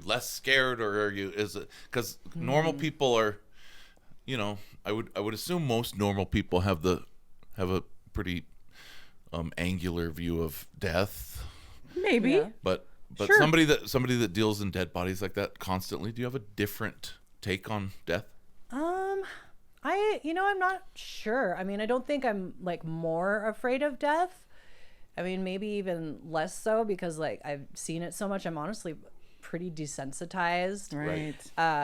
S4: less scared, or is it because normal people are, I would assume most normal people have a pretty angular view of death.
S3: Maybe.
S2: Yeah.
S4: But
S3: Sure.
S4: somebody that deals in dead bodies like that constantly, do you have a different take on death?
S2: I'm not sure. I mean, I don't think I'm like more afraid of death. I mean, maybe even less so because like I've seen it so much. I'm honestly pretty desensitized.
S3: Right.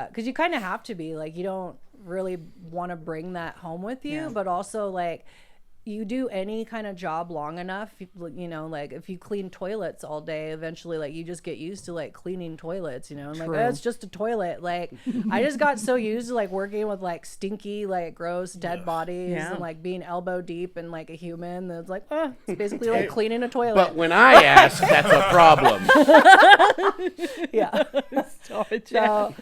S2: Because you kind of have to be like, you don't really want to bring that home with you, but also like you do any kind of job long enough, like if you clean toilets all day, eventually like you just get used to like cleaning toilets, and like, oh, it's just a toilet. Like I just got so used to like working with like stinky, like gross dead bodies and like being elbow deep in like a human. That's like, it's basically like cleaning a toilet.
S1: But when I ask, that's a problem.
S2: Yeah.
S3: Stop it, Chad.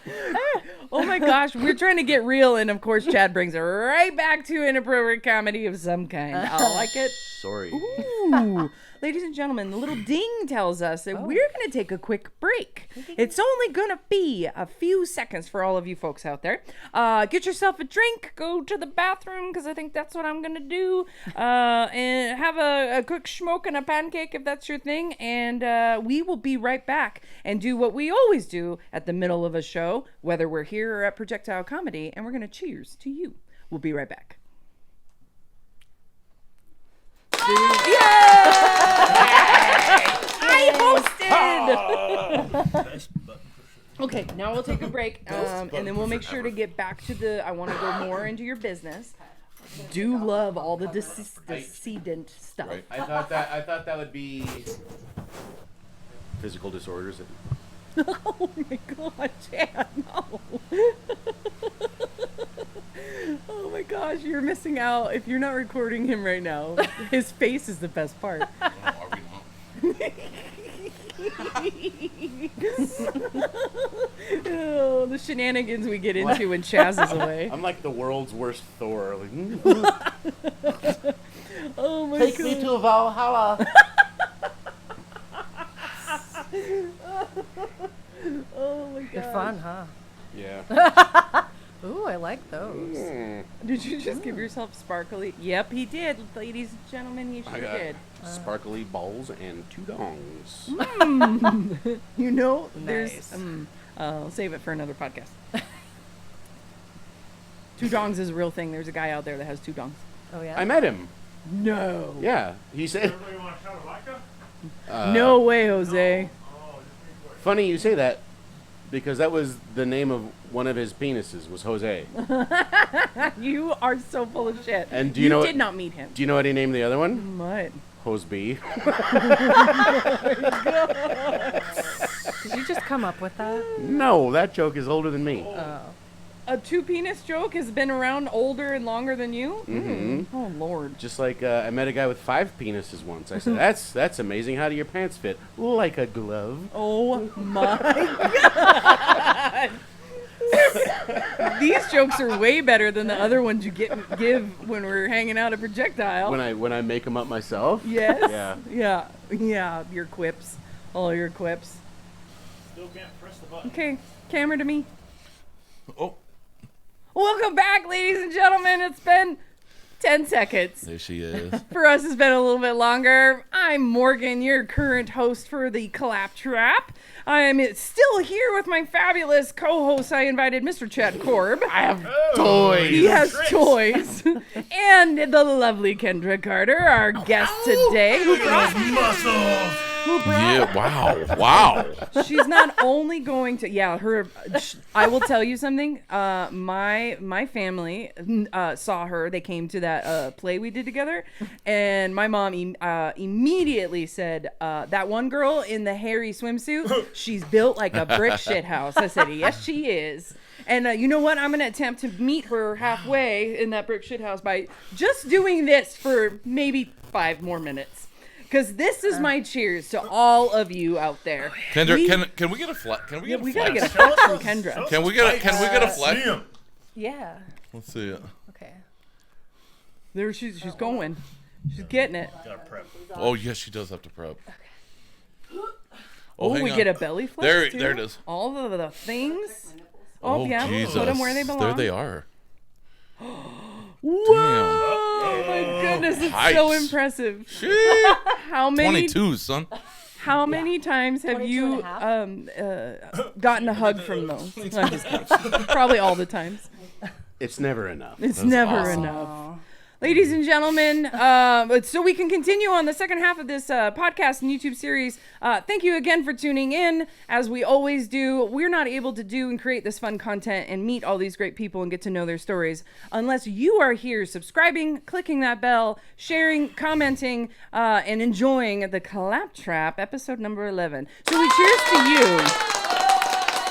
S3: Oh my gosh, we're trying to get real, and of course Chad brings it right back to inappropriate comedy of some kind. I like it.
S1: Sorry.
S3: Ooh. Ladies and gentlemen, the little ding tells us that we're going to take a quick break. It's only going to be a few seconds for all of you folks out there. Get yourself a drink, go to the bathroom, because I think that's what I'm going to do, and have a quick smoke and a pancake if that's your thing, and we will be right back and do what we always do at the middle of a show, whether we're here or at Projectile Comedy, and we're going to cheers to you. We'll be right back. I hosted. Okay, now we'll take a break, and then we'll make sure to get back to I want to go more into your business. Do love all the decedent stuff.
S4: Right.
S1: I thought that would be physical disorders.
S3: Oh my God, Chad, no. Oh my gosh, you're missing out. If you're not recording him right now, his face is the best part. Oh, the shenanigans we get into when Chaz is away.
S1: I'm like the world's worst Thor. Like,
S3: Oh my
S1: take
S3: God.
S1: me to Valhalla.
S3: Oh my God.
S2: They're fun, huh?
S1: Yeah.
S2: Ooh, I like those.
S3: Did you just give yourself sparkly? Yep, he did. Ladies and gentlemen, you sure
S1: I got
S3: did.
S1: sparkly balls and 2 dongs.
S3: There's. I'll save it for another podcast. 2 dongs is a real thing. There's a guy out there that has 2 dongs.
S2: Oh yeah.
S1: I met him.
S3: No.
S1: Yeah. He said.
S5: Everybody want a shot of vodka?
S3: No way, Jose.
S1: Funny you say that, because that was the name of one of his penises, was Jose.
S3: You are so full of shit.
S1: And do you know
S3: did not meet him.
S1: Do you know what he named the other one?
S3: What?
S1: Hoseby.
S2: Did you just come up with that?
S1: No, that joke is older than me.
S3: A 2 penis joke has been around older and longer than you?
S1: Mm-hmm.
S3: Oh, Lord.
S1: Just like I met a guy with 5 penises once. I said, that's amazing. How do your pants fit? Like a glove.
S3: Oh, my God. These jokes are way better than the other ones you give when we're hanging out at Projectile.
S1: When I make them up myself.
S3: Yes.
S1: Yeah.
S3: Yeah. Your quips. All your quips.
S5: Still can't press the button.
S3: Okay. Camera to me.
S4: Oh,
S3: Welcome back, ladies and gentlemen. It's been 10 seconds.
S4: there she is.
S3: For us, it's been a little bit longer. I'm Morgan, your current host for the Claptrap. I am still here with my fabulous co-host. I invited Mr. Chad Korb.
S1: I have toys.
S3: He has toys. And the lovely Kendra Carter, our guest today.
S5: Look at those muscles.
S4: Yeah. Wow.
S3: She's not only going to, I will tell you something. My family saw her. They came to that play we did together, and my mom immediately said, "That one girl in the hairy swimsuit, she's built like a brick shit house." I said, "Yes, she is." And you know what? I'm going to attempt to meet her halfway in that brick shit house by just doing this for maybe 5 more minutes. Because this is my cheers to all of you out there.
S4: Kendra, can we get a flex? Can we get a
S3: We
S4: flex?
S3: gotta get a flex from Kendra.
S4: Can we get a flex?
S2: Yeah.
S4: Let's see it.
S2: Okay.
S3: There she's going. She's getting it.
S5: Gotta prep.
S4: Oh yes, she does have to prep.
S3: Oh,
S4: hang
S3: we
S4: on.
S3: get a belly flex
S4: There
S3: too?
S4: it is.
S3: All of the things. Oh, yeah.
S4: Jesus.
S3: Put them where they belong.
S4: There they are.
S3: Whoa! Oh my goodness, it's so
S4: Heights.
S3: impressive.
S4: Shit.
S3: How many
S4: 22, son.
S3: How many times have
S2: 22
S3: you
S2: and a
S3: gotten a hug from those? I'm just kidding. Probably all the times.
S1: It's never enough.
S3: It's never
S4: awesome.
S3: enough. Ladies and gentlemen, so we can continue on the second half of this podcast and YouTube series. Thank you again for tuning in. As we always do, we're not able to do and create this fun content and meet all these great people and get to know their stories unless you are here subscribing, clicking that bell, sharing, commenting, and enjoying the Claptrap episode number 11. So we cheers to you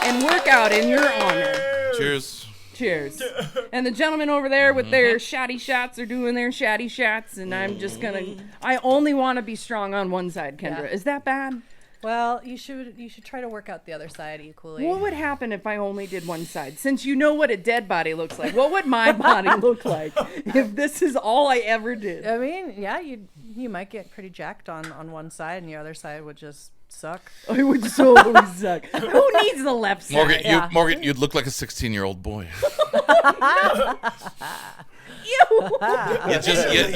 S3: and work out in your honor.
S4: Cheers.
S3: Cheers. And the gentlemen over there with their shatty shots are doing their shatty shots, and I'm just gonna. I only want to be strong on one side, Kendra.
S2: Yeah.
S3: Is that bad?
S2: Well, you should try to work out the other side equally.
S3: What would happen if I only did one side? Since you know what a dead body looks like, what would my body look like if this is all I ever did?
S2: I mean, yeah, you might get pretty jacked on one side, and the other side would just suck.
S3: I would so suck. Who needs the left side?
S4: Morgan,
S2: Yeah.
S4: Morgan, you'd look like a 16-year-old boy.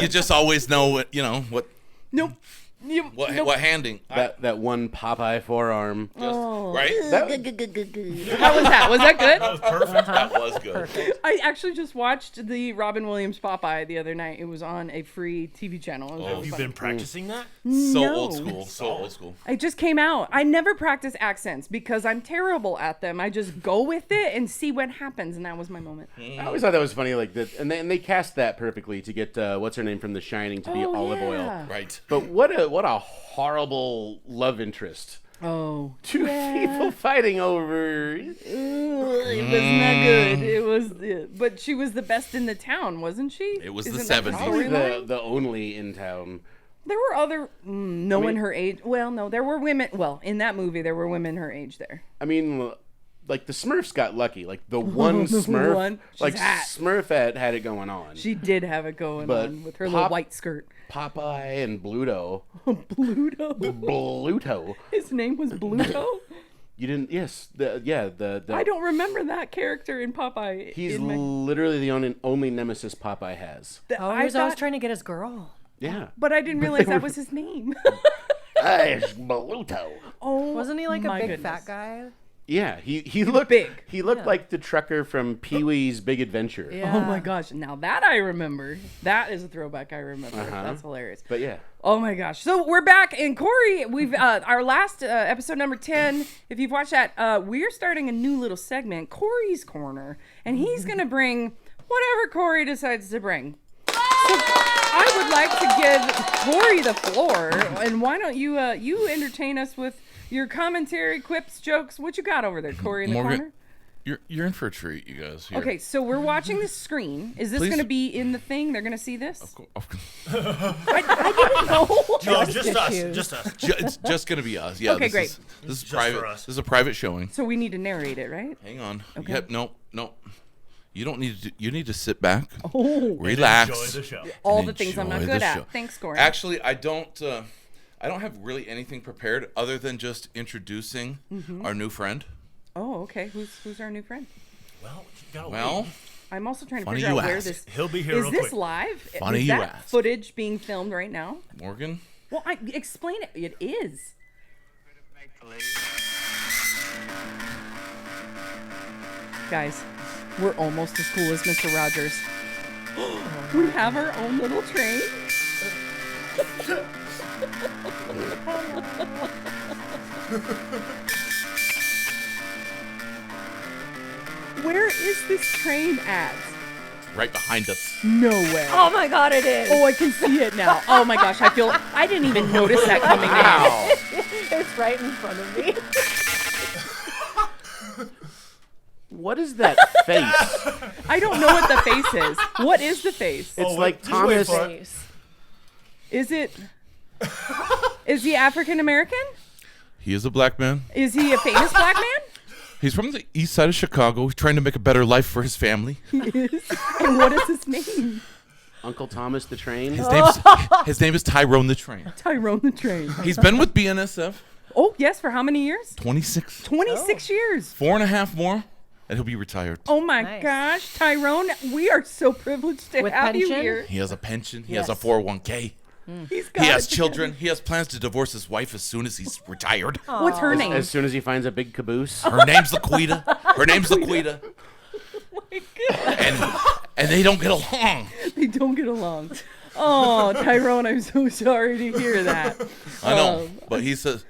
S4: You just always know what
S3: Nope.
S4: what handing.
S1: That one Popeye forearm.
S4: Right?
S1: That,
S3: How was that? Was that good?
S5: That was perfect.
S4: That was good.
S3: I actually just watched the Robin Williams Popeye the other night. It was on a free TV channel. It was really
S5: Have you
S3: fun.
S5: been practicing that?
S4: So
S3: No.
S4: old school. So old school.
S3: It just came out. I never practice accents because I'm terrible at them. I just go with it and see what happens, and that was my moment.
S1: I always thought that was funny, like that, and they cast that perfectly to get what's her name from The Shining to be Olive Oil.
S4: Right.
S1: But what a horrible love interest.
S3: Oh,
S1: Two people fighting over.
S3: it was not good. It was, but she was the best in the town, wasn't she?
S4: It was the
S3: Isn't that
S4: 70s.
S1: Probably
S3: storyline?
S1: the only in town.
S3: There were other knowing her age. Well, no, there were women. Well, in that movie, there were women her age there.
S1: I mean, like the Smurfs got lucky. Like the one Smurf,
S3: one.
S1: like
S3: She's hot.
S1: Smurf had it going on.
S3: She did have it going
S1: But
S3: on with her little white skirt.
S1: Popeye and Bluto.
S3: Bluto.
S1: Bluto.
S3: His name was Bluto.
S1: You didn't? Yes. The
S3: I don't remember that character in Popeye.
S1: He's
S3: in my,
S1: literally the only nemesis Popeye has.
S2: Oh, he was always trying to get his girl.
S1: Yeah.
S3: But I didn't realize that was his name.
S1: It's Bluto.
S3: Oh,
S2: Wasn't he like a
S3: my
S2: big
S3: goodness.
S2: fat guy?
S1: Yeah, he looked
S3: big.
S1: He looked
S2: Yeah.
S1: like the trucker from Pee-wee's Big Adventure.
S2: Yeah.
S3: Oh my gosh! Now that I remember, that is a throwback I remember. That's hilarious.
S1: But yeah.
S3: Oh my gosh! So we're back, and Corey, we've our last episode number 10. If you've watched that, we're starting a new little segment, Corey's Corner, and he's gonna bring whatever Corey decides to bring. So I would like to give Corey the floor, and why don't you you entertain us with your commentary, quips, jokes? What you got over there, Corey, in the corner?
S4: You're in for a treat, you guys. Here.
S3: Okay, so we're watching the screen. Is this
S4: Please.
S3: going to be in the thing? They're going to see this?
S4: Of course.
S3: I didn't know.
S5: No, just us.
S2: confused.
S5: Just us.
S4: It's just gonna be us. Yeah.
S3: Okay,
S4: this
S3: great.
S4: This is
S5: Just
S4: private.
S5: for us.
S4: This is a private showing.
S3: So we need to narrate it, right?
S4: Hang on.
S3: Okay.
S4: Yep. Nope. You don't need to. You need to sit back,
S3: Oh,
S4: relax,
S5: Enjoy the show.
S3: all
S4: and
S3: the things I'm not
S4: enjoy
S3: good
S4: the
S3: at.
S4: show.
S3: Thanks, Corey.
S4: Actually, I don't have really anything prepared other than just introducing our new friend.
S3: Oh, okay. Who's our new friend?
S5: Well, you gotta
S4: Well,
S5: wait.
S3: I'm also trying to
S4: Funny
S3: figure
S4: you
S3: out where
S4: ask.
S3: this
S5: He'll be here
S3: is.
S5: real
S3: This
S5: quick.
S3: live?
S4: Funny
S3: is
S4: you
S3: that
S4: ask.
S3: footage being filmed right now?
S4: Morgan.
S3: Well, explain it. It is. Guys, we're almost as cool as Mr. Rogers. We have our own little train. Where is this train at?
S4: Right behind us.
S3: No way.
S2: Oh my God, it is.
S3: Oh, I can see it now. Oh my gosh, I didn't even notice that coming down.
S2: It's right in front of me.
S1: What is that face?
S3: I don't know what the face is. What is the face?
S1: It's
S5: Oh,
S1: like
S5: just wait
S1: Thomas.
S5: for it.
S3: Is it? Is he African American?
S4: He is a black man.
S3: Is he a famous black man?
S4: He's from the east side of Chicago. He's trying to make a better life for his family.
S3: He is. And what is his name?
S1: Uncle Thomas the Train.
S4: His name is Tyrone the Train.
S3: Tyrone the Train.
S4: He's been with BNSF
S3: Oh, yes, for how many years?
S4: 26.
S3: 26 years.
S4: 4.5 more, and he'll be retired.
S3: Oh my
S2: Nice.
S3: gosh, Tyrone, we are so privileged to
S2: With
S3: have you
S2: pension?
S3: here.
S4: He has a pension. He
S2: Yes.
S4: has a 401k.
S3: He's got
S4: He has
S3: it.
S4: children. He has plans to divorce his wife as soon as he's retired.
S3: What's her name?
S1: As soon as he finds a big caboose.
S4: Her name's Laquita. Her name's Laquita. And they don't get along.
S3: They don't get along. Oh, Tyrone, I'm so sorry to hear that.
S4: I know, but he says.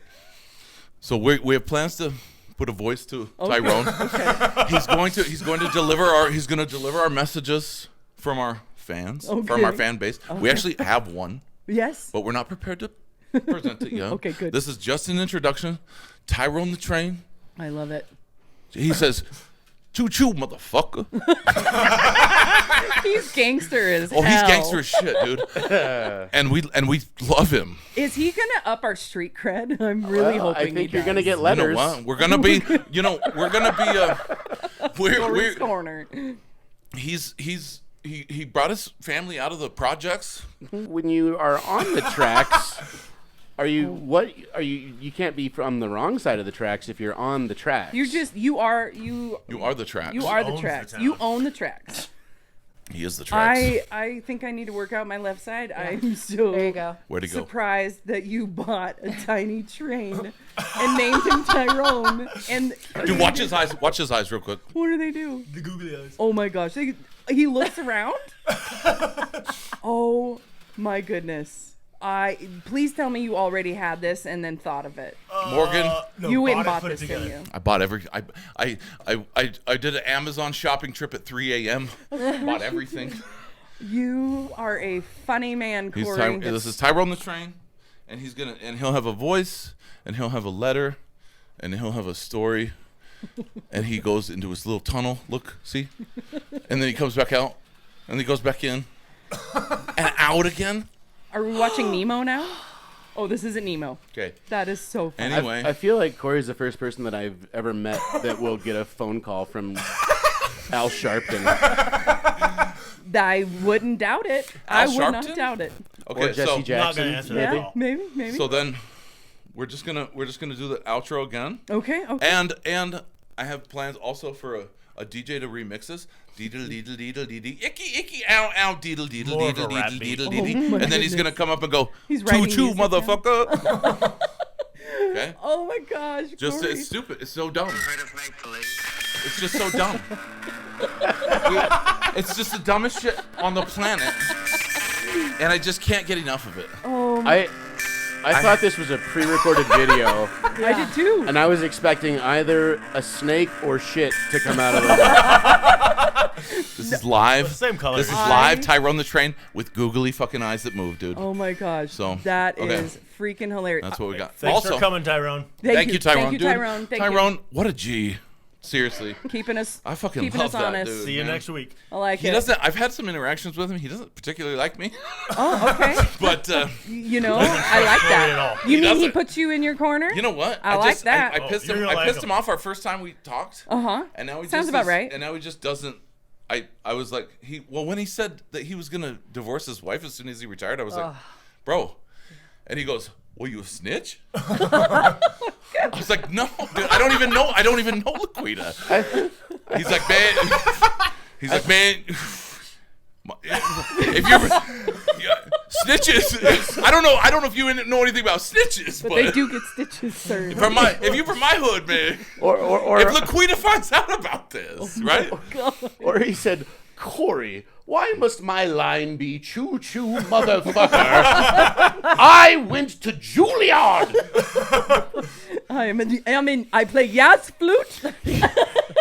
S4: So we have plans to put a voice to Tyrone.
S3: Okay.
S4: He's going to deliver our messages from our fans, from our
S3: Okay.
S4: fan base. We actually have one,
S3: Yes.
S4: but we're not prepared to present it yet.
S3: Okay, good.
S4: This is just an introduction. Tyrone the Train.
S3: I love it.
S4: He says, "Choo choo, motherfucker."
S3: He's gangster as hell.
S4: Oh, he's gangster as shit, dude. and we love him.
S3: Is he gonna up our street cred? I'm really
S1: Well,
S3: hoping
S1: I think
S3: he
S1: you're gonna
S3: does.
S1: get
S4: You
S1: letters.
S4: know what? We're gonna be.
S3: Corey's corner.
S4: He brought his family out of the projects.
S1: When you are on the tracks, you can't be from the wrong side of the tracks if you're on the tracks.
S3: You are
S4: You are the tracks.
S3: You are the
S5: owns the
S3: tracks.
S5: town.
S3: You own the tracks.
S4: He is the tracks.
S3: I think I need to work out my left side. I'm so
S2: There you go.
S4: Where'd he go?
S3: surprised that you bought a tiny train and named him Tyrone. And
S4: Dude, watch his eyes. Watch his eyes real quick.
S3: what do they do?
S5: The googly eyes.
S3: Oh my gosh. He looks around. Oh my goodness. Please tell me you already had this and then thought of it.
S4: Morgan,
S5: No,
S3: You went and
S5: it,
S3: bought
S5: put it
S3: this, didn't
S5: together.
S3: you?
S4: I bought I did an Amazon shopping trip at 3 a.m. Bought everything.
S3: You are a funny man, Corey.
S4: This is Tyrone the Train, and he'll have a voice, and he'll have a letter, and he'll have a story, and he goes into his little tunnel. Look, see, and then he comes back out, and he goes back in, and out again.
S3: Are we watching Nemo now? Oh, this isn't Nemo.
S4: Okay.
S3: That is so funny.
S4: Anyway,
S1: I feel like Corey's the first person that I've ever met that will get a phone call from Al Sharpton
S3: I wouldn't doubt it. I would not
S4: Sharpton?
S3: doubt it.
S4: okay.
S1: or Jesse
S4: So
S5: Not
S1: Jackson.
S5: gonna answer
S1: maybe.
S5: that
S3: Yeah,
S5: call.
S3: maybe.
S4: so then we're just gonna do the outro again.
S3: Okay.
S4: And I have plans also for a DJ to remix this. Deedle deedle deedle deedle icky icky ow ow deedle deedle
S5: More of a
S4: deedle
S5: rap
S4: deedle
S5: beat.
S4: deedle
S3: Oh
S4: deedle,
S3: my
S4: and then he's gonna
S3: goodness.
S4: come up and go
S3: He's
S4: choo
S3: writing
S4: choo
S3: music now.
S4: motherfucker. Okay,
S3: Oh my gosh,
S4: just
S3: Corey.
S4: it's stupid. It's so dumb. It's just so dumb. It's just the dumbest shit on the planet, and I just can't get enough of it.
S1: I thought this was a pre-recorded video,
S3: I did too.
S1: and I was expecting either a snake or shit to come out of it.
S4: This is live.
S5: Same color.
S4: This is live. Tyrone the Train with googly fucking eyes that move, dude.
S3: Oh my gosh.
S4: So,
S3: that
S4: okay.
S3: is freaking hilarious.
S4: That's what we got.
S5: Thanks
S4: also,
S5: for coming, Tyrone.
S4: thank you, Tyrone.
S3: Thank you,
S4: dude.
S3: Tyrone. Thank you.
S4: Tyrone, what a G. Seriously.
S3: Keeping us
S4: I fucking
S3: keeping
S4: love
S3: us
S4: that
S3: honest.
S4: dude.
S5: See you
S4: man.
S5: next week.
S3: I like
S4: He
S3: it.
S4: doesn't. I've had some interactions with him. He doesn't particularly like me,
S3: Oh, okay.
S4: but
S3: You know, I like
S5: Corey at
S3: that.
S5: all.
S3: You
S4: He
S3: mean he
S4: doesn't.
S3: puts you in your corner?
S4: you know what?
S3: I like
S4: just,
S3: that.
S4: I pissed
S5: Oh,
S4: him.
S5: you're
S4: I
S5: gonna
S4: pissed
S5: like
S4: him off our first time we talked.
S3: Uh-huh.
S4: And now he
S3: Sounds
S4: just
S3: about
S4: is-
S3: right.
S4: And now he just doesn't. I was like when he said that he was gonna divorce his wife as soon as he retired, I was like, bro. And he goes, "Well, you a snitch?" I was like, "No, dude, I don't even know Laquita." He's like, "Man," he's like, "Man, if you're snitches, I don't know if you know anything about snitches,
S3: But they do get stitches, sir.
S4: if you're from my hood, man,
S1: Or
S4: if Laquita finds out about this, right?"
S1: or he said, Corey, why must my line be choo choo motherfucker? I went to Juilliard.
S3: I play jazz flute.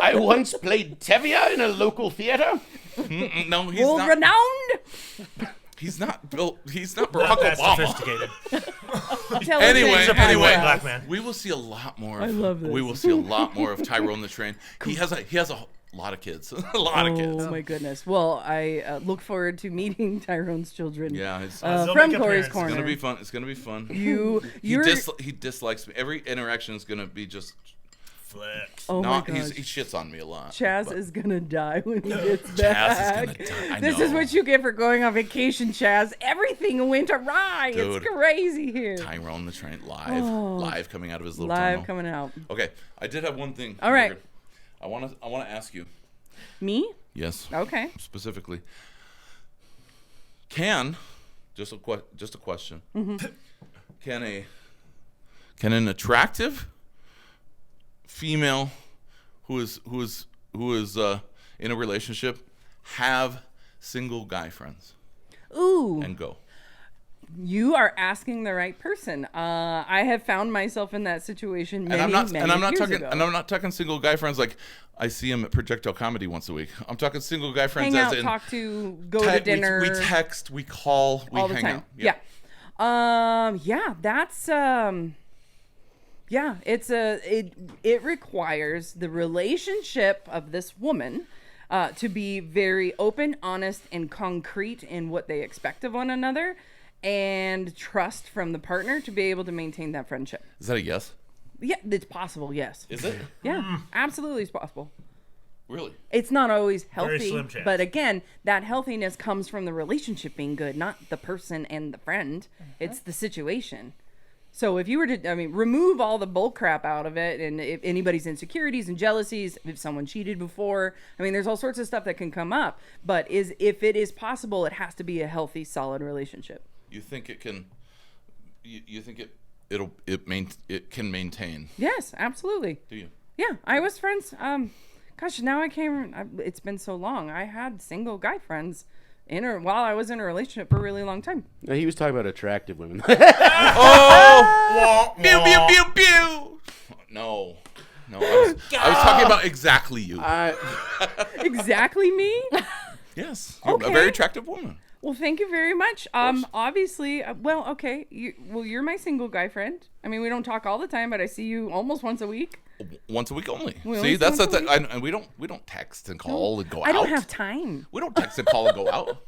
S1: I once played Tevye in a local theater.
S4: No, he's
S3: World
S4: not.
S3: renowned.
S4: He's not Bill. He's not
S5: Not
S4: Barack
S5: that
S4: Obama.
S5: sophisticated.
S4: Anyway,
S5: He's a pretty white
S4: anyway,
S5: black man.
S4: we will see a lot more.
S3: I love this.
S4: We will see a lot more of Tyrone the Train. He has a lot of kids. A lot of kids.
S3: Oh my goodness. Well, I look forward to meeting Tyrone's children.
S4: Yeah, it's
S5: They'll
S3: From
S5: make
S3: Corey's
S5: appearances.
S3: corner.
S4: gonna be fun. It's gonna be fun.
S3: You're
S4: He dislikes me. Every interaction is gonna be just
S5: Flex.
S3: Oh
S4: No,
S3: my gosh.
S4: he shits on me a lot.
S3: Chaz is gonna die when he gets
S4: Chaz
S3: back.
S4: is gonna die. I
S3: This
S4: know.
S3: is what you get for going on vacation, Chaz. Everything went awry.
S4: Dude.
S3: It's crazy here.
S4: Tyrone the train live coming out of his little
S3: Live
S4: tunnel.
S3: coming out.
S4: Okay, I did have one thing.
S3: All right.
S4: I want to ask you.
S3: Me?
S4: Yes.
S3: Okay.
S4: Specifically, can just a question.
S3: Mm-hmm.
S4: Can an attractive female who is in a relationship have single guy friends
S3: Ooh.
S4: and go?
S3: You are asking the right person. I have found myself in that situation many,
S4: And I'm not
S3: years
S4: talking
S3: ago.
S4: and I'm not talking single guy friends like I see him at Projectile Comedy once a week. I'm talking single guy friends
S3: Hang
S4: as
S3: out,
S4: in
S3: talk to, go to dinner.
S4: We text, we call, we
S3: all the
S4: hang
S3: time.
S4: out.
S3: Yeah. That's it requires the relationship of this woman to be very open, honest, and concrete in what they expect of one another, and trust from the partner to be able to maintain that friendship.
S4: Is that a yes?
S3: Yeah, it's possible. Yes.
S4: Is it?
S3: Yeah, absolutely, it's possible.
S4: Really?
S3: It's not always
S5: Very
S3: healthy,
S5: slim chance.
S3: but again, that healthiness comes from the relationship being good, not the person and the friend. It's the situation. So if you were to, remove all the bull crap out of it, and if anybody's insecurities and jealousies, if someone cheated before, there's all sorts of stuff that can come up. But if it is possible, it has to be a healthy, solid relationship.
S4: You think it can? You think it can maintain?
S3: Yes, absolutely.
S4: Do you?
S3: Yeah, I was friends. Gosh, now it's been so long. I had single guy friends while I was in a relationship for a really long time.
S1: No, he was talking about attractive women.
S4: Oh! Pew pew pew pew. No. I was talking about exactly you.
S3: Exactly me?
S4: Yes. You're
S3: Okay.
S4: a very attractive woman.
S3: Well, thank you very much. Obviously, okay. You're my single guy friend. We don't talk all the time, but I see you almost once a week.
S4: Once a week only.
S3: We
S4: See,
S3: only
S4: that's
S3: once a
S4: the
S3: week.
S4: and we don't text and call and go out.
S3: I don't have time.
S4: We don't text and call and go out.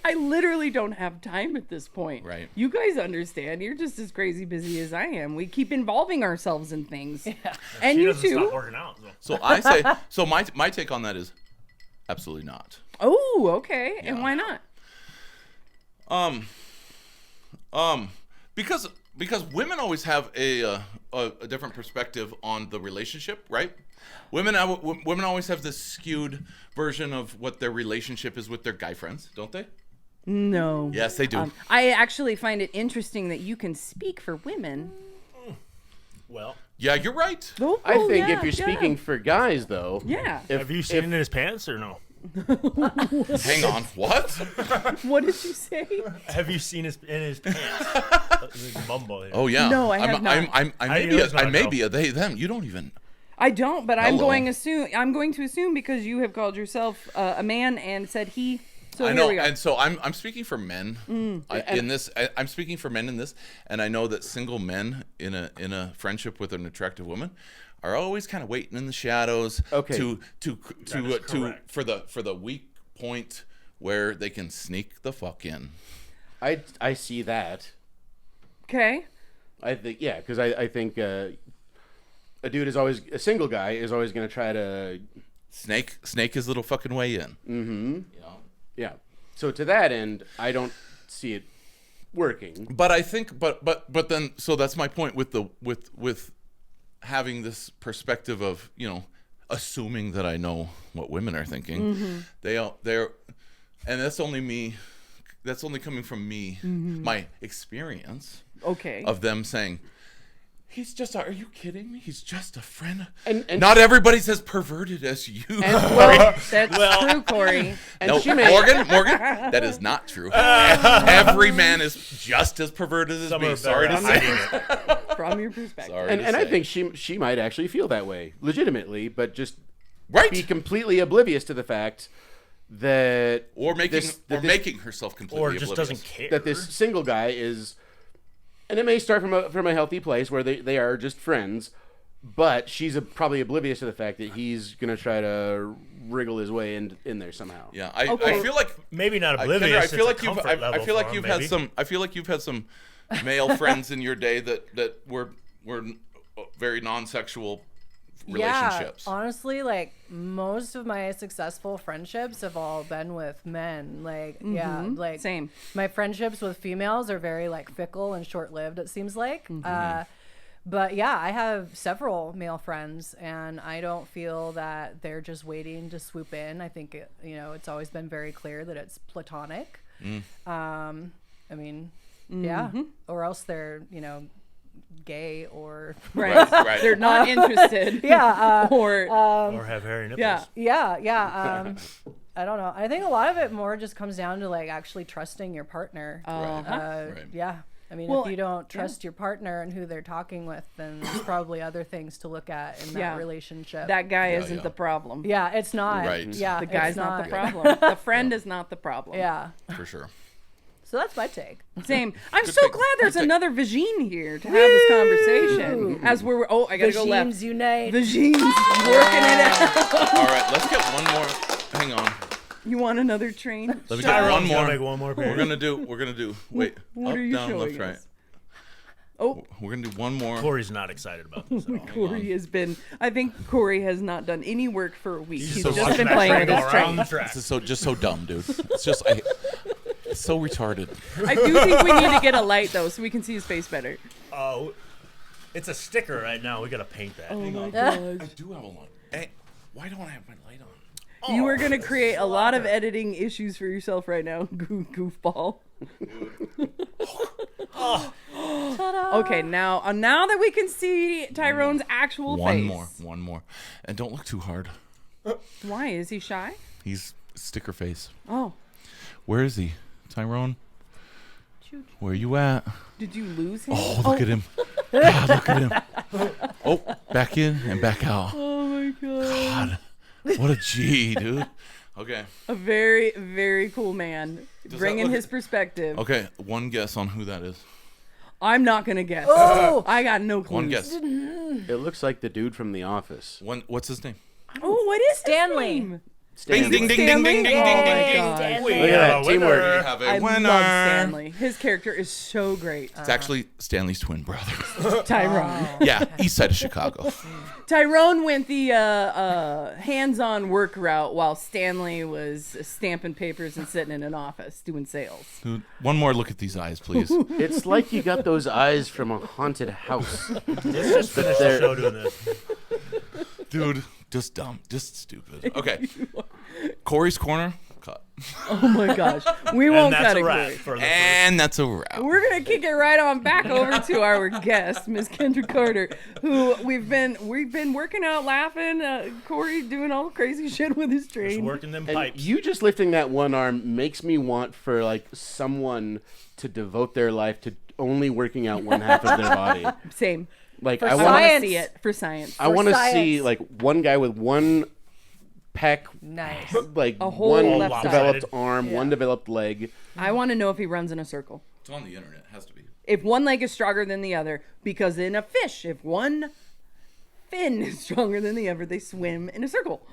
S3: I literally don't have time at this point.
S4: Right.
S3: You guys understand. You're just as crazy busy as I am. We keep involving ourselves in things. Yeah. And
S5: She
S3: you
S5: doesn't
S3: too.
S5: stop working out. So.
S4: So I say. So my take on that is absolutely not.
S3: Oh, okay. And why not?
S4: Because women always have a different perspective on the relationship, right? Women always have this skewed version of what their relationship is with their guy friends, don't they?
S3: No.
S4: Yes, they do.
S3: I actually find it interesting that you can speak for women.
S5: Well,
S4: Yeah, you're right.
S3: Oh,
S1: I think
S3: yeah,
S1: if you're
S3: yeah.
S1: speaking for guys, though,
S3: Yeah.
S5: have you seen it in his pants or no?
S4: Hang on, what?
S3: What did you say?
S5: Have you seen in his pants? Mumble here.
S4: Oh yeah.
S3: No, I have not.
S4: I may be a they them. You don't even.
S3: I don't, but I'm
S4: Hello.
S3: going to assume because you have called yourself a man and said he. So
S4: I
S3: here
S4: know,
S3: we go.
S4: and so I'm speaking for men in this. I'm speaking for men in this, and I know that single men in a friendship with an attractive woman are always kind of waiting in the shadows.
S1: Okay.
S4: To
S5: correct.
S4: for the weak point where they can sneak the fuck in.
S1: I see that.
S3: Okay.
S1: I think because I think a single guy is always going to try to
S4: Snake his little fucking way in.
S1: Mm-hmm.
S4: You know?
S1: Yeah. So to that end, I don't see it working.
S4: But I think, but then, so that's my point with having this perspective of, assuming that I know what women are thinking. They're, and that's only me. That's only coming from me, my experience
S3: Okay.
S4: of them saying, are you kidding me? He's just a friend.
S1: And
S4: not everybody's as perverted as you.
S3: That's true, Corey.
S4: No,
S1: she may-
S4: Morgan, that is not true. Every man is just as perverted as
S5: Some
S4: me.
S5: are
S4: Sorry to
S5: better
S4: say.
S5: at hiding it.
S3: From your perspective.
S4: Sorry
S1: And
S4: to
S1: I
S4: say.
S1: think she might actually feel that way legitimately, but just
S4: Right.
S1: be completely oblivious to the fact that
S4: Or making
S1: this
S4: making herself completely
S5: Or just
S4: oblivious.
S5: doesn't care.
S1: that this single guy is, and it may start from a healthy place where they are just friends, but she's probably oblivious to the fact that he's gonna try to wriggle his way in there somehow.
S4: Yeah, I
S3: Okay.
S4: feel like
S5: Maybe not
S4: Kendra,
S5: oblivious.
S4: I feel like
S5: it's a
S4: you've
S5: comfort
S4: I
S5: level
S4: feel like
S5: for
S4: you've
S5: him,
S4: had
S5: maybe.
S4: some I feel like you've had some male friends in your day that were very non-sexual relationships?
S2: Yeah, honestly, like most of my successful friendships have all been with men. Like, yeah, like
S3: Same.
S2: My friendships with females are very like fickle and short-lived. It seems like. But yeah, I have several male friends, and I don't feel that they're just waiting to swoop in. I think it's always been very clear that it's platonic. I mean, yeah, or else they're gay or
S3: Right. They're not interested.
S2: yeah,
S3: or
S5: have hairy nipples.
S2: yeah. I don't know. I think a lot of it more just comes down to like actually trusting your partner.
S4: Right.
S2: Yeah. I mean,
S3: Well,
S2: if you don't trust your partner and who they're talking with, then there's probably other things to look at in that relationship.
S3: that guy isn't the problem.
S2: Yeah, it's not.
S4: Right.
S2: Yeah,
S3: The guy's
S2: it's
S3: not the problem. The friend is not the problem.
S2: Yeah.
S4: For sure.
S2: So that's my take.
S3: Same. I'm
S4: Good
S3: so
S4: take.
S3: glad there's
S4: Good take.
S3: another Vagine here to have this conversation. As we're I gotta go left.
S2: Vagimes unite.
S3: Vagine's working it out.
S4: All right, let's get one more. Hang on.
S3: You want another train?
S4: Let me
S3: Shot?
S4: get one more.
S5: Make one more
S4: We're gonna do. Wait.
S3: What
S4: up,
S3: are you
S4: down, left,
S3: showing
S4: right.
S3: us? Oh,
S4: We're gonna do one more.
S5: Corey's not excited about this at all.
S3: Corey has been. I think Corey has not done any work for a week. He's
S4: so
S3: just
S4: watching
S3: been
S4: that
S3: playing
S5: train
S3: with
S5: go
S3: his
S5: around
S3: train.
S5: the track.
S4: This is just so dumb, dude. It's just it's so retarded.
S3: I do think we need to get a light though, so we can see his face better.
S5: Oh, it's a sticker right now. We gotta paint that. Hang on.
S4: I do have a light. Hey, why don't I have my light on?
S3: You are going to create a lot of editing issues for yourself right now, goofball. Okay, now that we can see Tyrone's actual face.
S4: One more. And don't look too hard.
S3: Why? Is he shy?
S4: He's sticker face.
S3: Oh,
S4: Where is he? Tyrone? Where you at?
S3: did you lose him?
S4: Oh, look at him. God, look at him. Oh, back in and back out.
S3: Oh my god.
S4: God, what a G, dude. Okay.
S3: A very, very cool man.
S4: that
S3: Bringing
S4: look-
S3: his perspective.
S4: Okay, one guess on who that is.
S3: I'm not going to guess.
S2: Oh!
S3: I got no clues.
S4: One guess.
S1: It looks like the dude from The Office.
S4: What's his name?
S3: Oh, what is
S2: Stanley.
S3: his name?
S4: Ding, ding, ding, ding,
S3: Stanley?
S4: ding, ding, ding,
S3: Oh
S4: ding,
S3: my
S4: ding.
S3: God.
S5: We
S1: Look at that,
S5: have a
S1: teamwork.
S5: winner.
S4: We have a
S3: I
S4: winner.
S3: love Stanley. His character is so great.
S4: It's actually Stanley's twin brother.
S3: Tyrone.
S4: Yeah, east side of Chicago.
S3: Tyrone went the hands-on work route while Stanley was stamping papers and sitting in an office doing sales.
S4: Dude, one more look at these eyes, please.
S1: It's like you got those eyes from a haunted house.
S5: Let's just finish the show doing this.
S4: Dude, just dumb, just stupid. Okay. Corey's Corner, cut.
S3: Oh my gosh. We
S5: And
S3: won't
S5: that's
S3: cut
S5: a
S3: it,
S5: wrap
S3: Corey.
S5: for the
S4: And that's a wrap.
S3: We're going to kick it right on back over to our guest, Miss Kendra Carter, who we've been working out laughing. Corey doing all crazy shit with his
S5: Just
S3: train.
S5: working them
S1: And
S5: pipes.
S1: you just lifting that one arm makes me want for like someone to devote their life to only working out one half of their body.
S3: Same.
S1: Like
S2: For
S1: I
S3: I
S1: want
S3: want to
S2: science.
S3: see it for science.
S1: I want to
S2: science.
S1: see like one guy with one pec,
S2: Nice.
S1: like
S3: A whole
S1: one
S3: left side.
S1: developed arm,
S2: Yeah.
S1: one developed leg.
S3: I want to know if he runs in a circle.
S4: It's on the internet, has to be.
S3: If one leg is stronger than the other, because in a fish, if one fin is stronger than the other, they swim in a circle.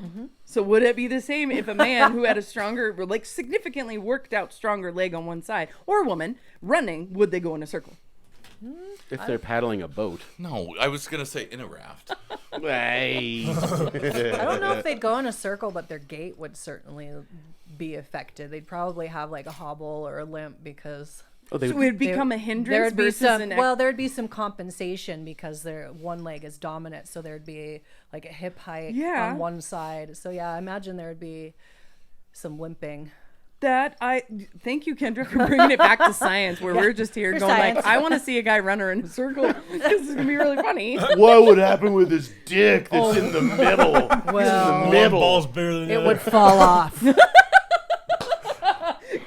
S3: So would it be the same if a man who had a stronger, like significantly worked out stronger leg on one side, or a woman running, would they go in a circle?
S1: If they're paddling a boat.
S4: No, I was gonna say in a raft.
S1: Hey.
S2: I don't know if they'd go in a circle, but their gait would certainly be affected. They'd probably have like a hobble or a limp because
S1: Oh, they,
S3: So it would become a hindrance versus
S2: there'd be some compensation because their one leg is dominant, so there'd be like a hip hike
S3: Yeah.
S2: on one side. So yeah, I imagine there'd be some limping.
S3: Thank you, Kendra, for bringing it back to science, where we're just here
S2: For
S3: going
S2: science.
S3: like, I want to see a guy run her in a circle. This is gonna be really funny.
S1: what would happen with his dick that's in the middle?
S2: Well,
S5: One
S1: middle.
S5: ball's bigger than the
S2: it
S5: other.
S2: would fall off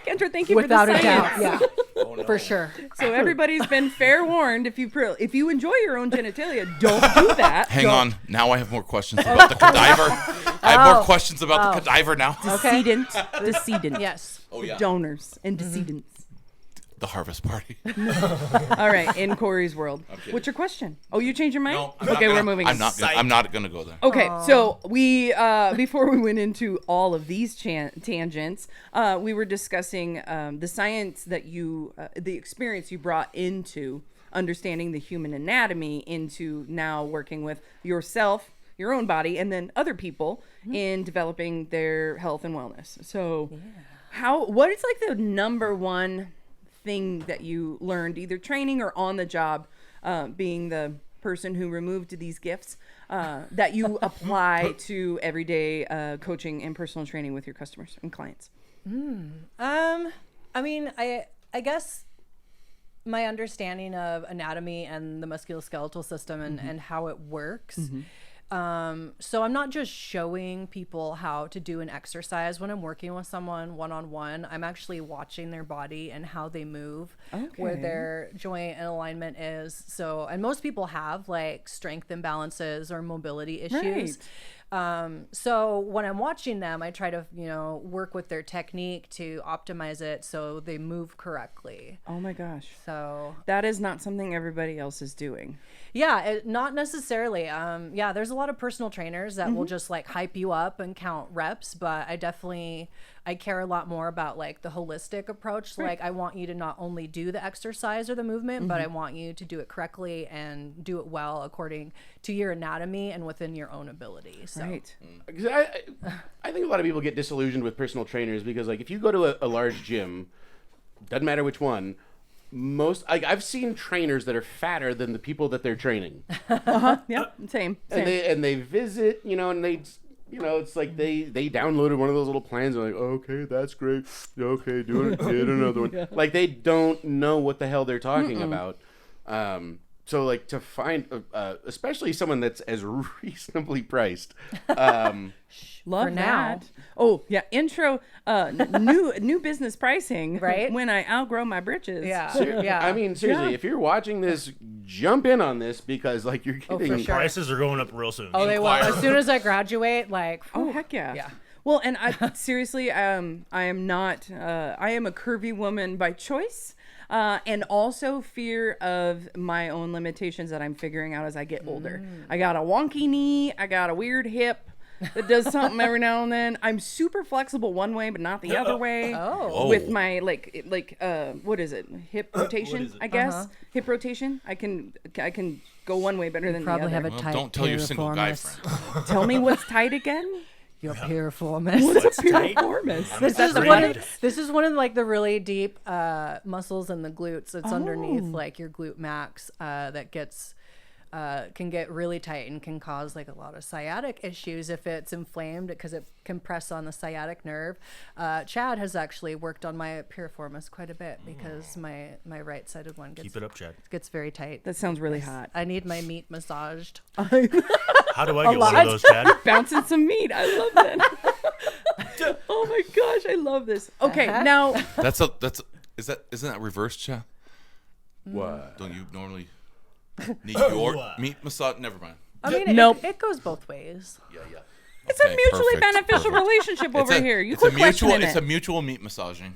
S3: Kendra, thank you
S2: without
S3: for
S2: a
S3: the science.
S2: doubt. Yeah, for sure.
S3: So everybody's been fair warned. If you enjoy your own genitalia, don't do that.
S4: Hang on. Now I have more questions about the cadaver. I have more questions about the cadaver now.
S2: Okay.
S3: Decedent.
S2: Yes.
S4: Oh yeah.
S3: Donors and decedents.
S4: The harvest party.
S3: All right, in Corey's world. What's your question? Oh, you changed your mind?
S4: No. I'm
S3: Okay,
S4: not
S3: we're
S4: gonna-
S3: moving.
S4: I'm not gonna go there.
S3: Okay, so we before we went into all of these tangents, we were discussing the science that the experience you brought into understanding the human anatomy into now working with yourself, your own body and then other people in developing their health and wellness. So what is like the number one thing that you learned either training or on the job, being the person who removed these gifts, that you apply to everyday coaching and personal training with your customers and clients?
S2: I mean, I guess my understanding of anatomy and the musculoskeletal system and how it works. So I'm not just showing people how to do an exercise when I'm working with someone one-on-one. I'm actually watching their body and how they move, where their joint and alignment is. So, and most people have like strength imbalances or mobility issues. So when I'm watching them, I try to, work with their technique to optimize it so they move correctly.
S3: Oh my gosh.
S2: So
S3: that is not something everybody else is doing.
S2: Yeah, not necessarily. There's a lot of personal trainers that will just like hype you up and count reps, but I care a lot more about like the holistic approach. Like I want you to not only do the exercise or the movement, but I want you to do it correctly and do it well according to your anatomy and within your own ability. So.
S3: Right.
S1: I think a lot of people get disillusioned with personal trainers because like if you go to a large gym, doesn't matter which one, I've seen trainers that are fatter than the people that they're training.
S3: Yeah, same.
S1: And they visit, and they, it's like they downloaded one of those little plans and like, okay, that's great. Okay, get another one. Like they don't know what the hell they're talking about. So like to find, especially someone that's as reasonably priced.
S3: Love
S2: For
S3: that.
S2: now.
S3: Oh yeah, intro, new business pricing.
S2: Right.
S3: When I outgrow my britches.
S2: Yeah.
S1: I mean, seriously, if you're watching this, jump in on this because like you're getting
S2: for sure.
S5: Prices are going up real soon.
S2: Oh, they will. As soon as I graduate, like,
S3: Oh heck yeah.
S2: Yeah.
S3: Well, and I seriously, I am not. I am a curvy woman by choice. And also fear of my own limitations that I'm figuring out as I get older. I got a wonky knee. I got a weird hip that does something every now and then. I'm super flexible one way, but not the other way.
S2: Oh.
S3: With my what is it? Hip rotation,
S5: is it?
S3: I guess. Hip rotation. I can go one way better than the
S2: probably
S3: other.
S2: have a
S4: Well,
S2: tight
S4: don't tell your single guy
S2: piriformis.
S4: friend.
S3: Tell me what's tight again.
S2: Your piriformis.
S3: What's a
S5: tight?
S3: piriformis?
S2: This is one of like the really deep muscles in the glutes. It's underneath like your glute max that can get really tight and can cause like a lot of sciatic issues if it's inflamed because it can press on the sciatic nerve. Chad has actually worked on my piriformis quite a bit because my right-sided one
S5: Keep it up, Chad.
S2: gets very tight.
S3: That sounds really hot.
S2: I need my meat massaged.
S5: How do I get one of those, Chad?
S3: Bouncing some meat. I love that. Oh my gosh, I love this. Okay, now
S4: Isn't that reverse, Chad?
S1: what?
S4: Don't you normally need your meat massage? Never mind.
S2: I mean,
S3: Nope.
S2: it goes both ways.
S4: Yeah.
S3: it's a mutually beneficial relationship over here. You quit questioning
S4: It's
S3: it.
S4: a mutual meat massaging.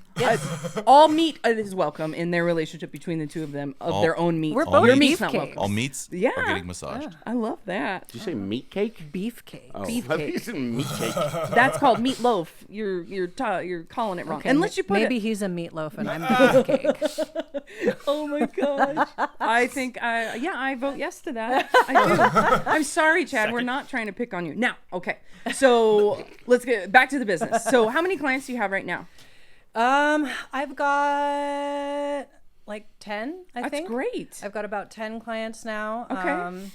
S3: All meat is welcome in their relationship between the two of them of their own meat.
S2: We're
S4: All
S2: both
S3: Your
S4: meat-
S3: meat's not
S2: beefcakes.
S3: welcome.
S4: All meats
S3: Yeah.
S4: are getting massaged.
S3: I love that.
S1: Did you say meat cake?
S2: Beef cake.
S1: Oh,
S3: Beef
S1: I thought you
S3: cake.
S1: said meat cake.
S3: That's called meatloaf. You're calling it wrong. Unless you put
S2: maybe
S3: it.
S2: he's a meatloaf and I'm beef cake.
S3: Oh my gosh. I think I vote yes to that. I do. I'm sorry, Chad. We're not trying to pick on you. Now, okay. So let's get back to the business. So how many clients do you have right now?
S2: I've got like 10, I think.
S3: That's great.
S2: I've got about 10 clients now.
S3: Okay.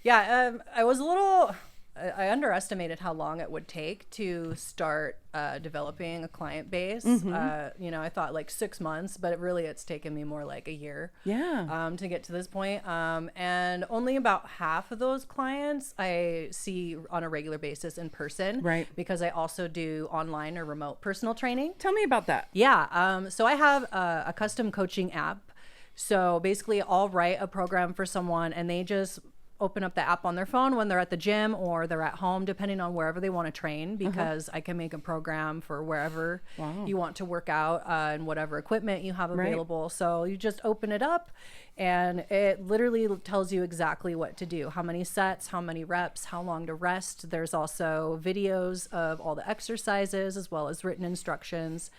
S2: I was a little, I underestimated how long it would take to start developing a client base. I thought like 6 months, but it's taken me more like a year.
S3: Yeah.
S2: To get to this point. And only about half of those clients I see on a regular basis in person.
S3: Right.
S2: Because I also do online or remote personal training.
S3: Tell me about that.
S2: Yeah. So I have a custom coaching app. So basically I'll write a program for someone and they just open up the app on their phone when they're at the gym or they're at home, depending on wherever they want to train, because I can make a program for wherever you want to work out and whatever equipment you have available. So you just open it up and it literally tells you exactly what to do, how many sets, how many reps, how long to rest. There's also videos of all the exercises as well as written instructions.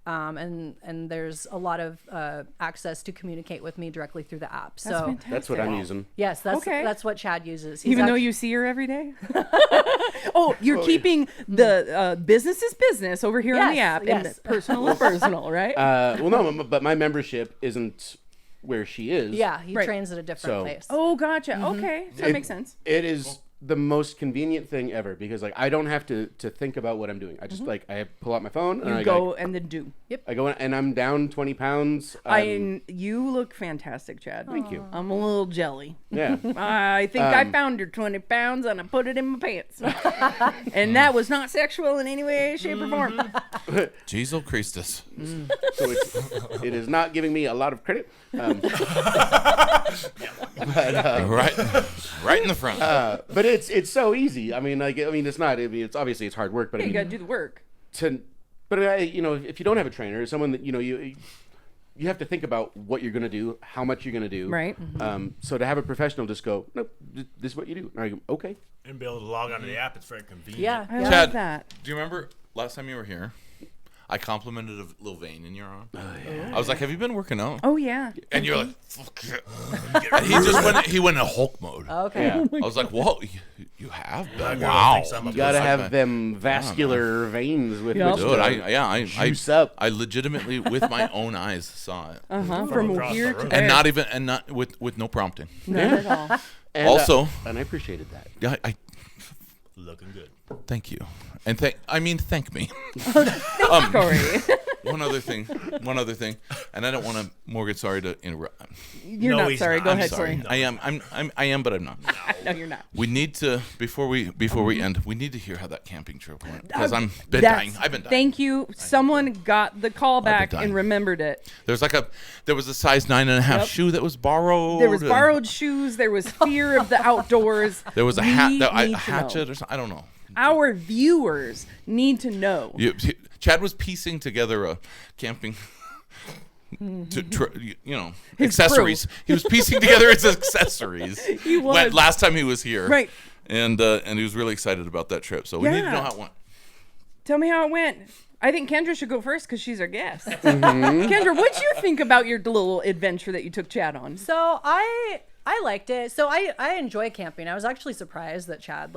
S2: and there's a lot of access to communicate with me directly through the app. So
S3: fantastic.
S1: That's what I'm using.
S2: yes,
S3: Okay.
S2: that's what Chad uses. He's
S3: Even though
S2: act-
S3: you see her every day? Oh, you're keeping the business is business over here on the
S2: Yes,
S3: app,
S2: yes.
S3: and personal is personal, right?
S1: Well, no, but my membership isn't where she is.
S2: yeah, he
S3: Right.
S2: trains at a different
S1: So-
S2: place.
S3: Oh, gotcha. Okay, so that
S1: It-
S3: makes sense.
S1: It is the most convenient thing ever because like I don't have to think about what I'm doing. I just like I pull out my phone and
S3: You
S1: I
S3: go and then do.
S1: I go in, and I'm down 20 pounds.
S3: You look fantastic, Chad.
S1: Thank you.
S3: I'm a little jelly.
S1: Yeah.
S3: I think I found your 20 pounds and I put it in my pants. And that was not sexual in any way, shape, or form.
S4: Jesus Christus.
S1: So it is not giving me a lot of credit.
S4: Right in the front.
S1: But it's so easy. I mean, it's not. I mean, it's obviously it's hard work, but I
S3: You
S1: mean,
S3: gotta do the work.
S1: but if you don't have a trainer, someone that you have to think about what you're going to do, how much you're going to do.
S3: Right.
S1: So to have a professional just go, nope, this is what you do. And I go, okay.
S5: And be able to log onto the app. It's very convenient.
S2: Yeah,
S3: I
S2: yeah.
S3: love
S4: Chad,
S3: that.
S4: do you remember last time you were here? I complimented a little vein in your arm. I was like, "Have you been working out?"
S3: Oh, yeah.
S4: And you're like, "Fuck it." And he went in Hulk mode.
S2: Okay.
S1: Yeah.
S4: I was like, "Whoa, you have
S5: That
S4: been?
S5: girl
S4: Wow,
S5: thinks I'm a
S1: You gotta
S5: pussy.
S1: have them vascular veins with
S3: Yep.
S1: which
S4: dude."
S1: to
S4: I
S1: juice up.
S4: I legitimately with my own eyes saw it,
S3: From
S5: across
S3: here
S5: the
S3: to
S5: room.
S3: there.
S4: and not with no prompting.
S3: Not at all.
S1: And,
S4: Also-
S1: and I appreciated that.
S4: Yeah, I
S5: Looking good.
S4: thank you, and thank me.
S3: Corey.
S4: One other thing, and I don't want to. Morgan, sorry to interrupt.
S3: You're
S5: No,
S3: not
S5: he's
S3: sorry.
S5: not.
S3: Go
S5: I'm
S3: ahead,
S4: Sorry,
S3: Corey.
S4: I am, but I'm not.
S3: No, you're not.
S4: We need to before we end. We need to hear how that camping trip went because I've been
S3: That's-
S4: dying. I've been dying.
S3: Thank you. Someone got the call back
S4: dying.
S3: and remembered it.
S4: There was a size 9.5
S3: Yep.
S4: shoe that was borrowed.
S3: There was
S4: and
S3: borrowed shoes. There was fear of the outdoors.
S4: There was a
S3: We
S4: hat,
S3: need to
S4: a
S3: know.
S4: hatchet or something. I don't know.
S3: Our viewers need to know.
S4: Chad was piecing together a camping.
S3: His
S4: Accessories.
S3: crew.
S4: He was piecing together his accessories.
S3: He was.
S4: Last time he was here.
S3: Right.
S4: And he was really excited about that trip. So we need to
S3: Yeah.
S4: know how it went.
S3: Tell me how it went. I think Kendra should go first because she's our guest. Kendra, what'd you think about your little adventure that you took Chad on?
S2: So I liked it. So I enjoy camping. I was actually surprised that Chad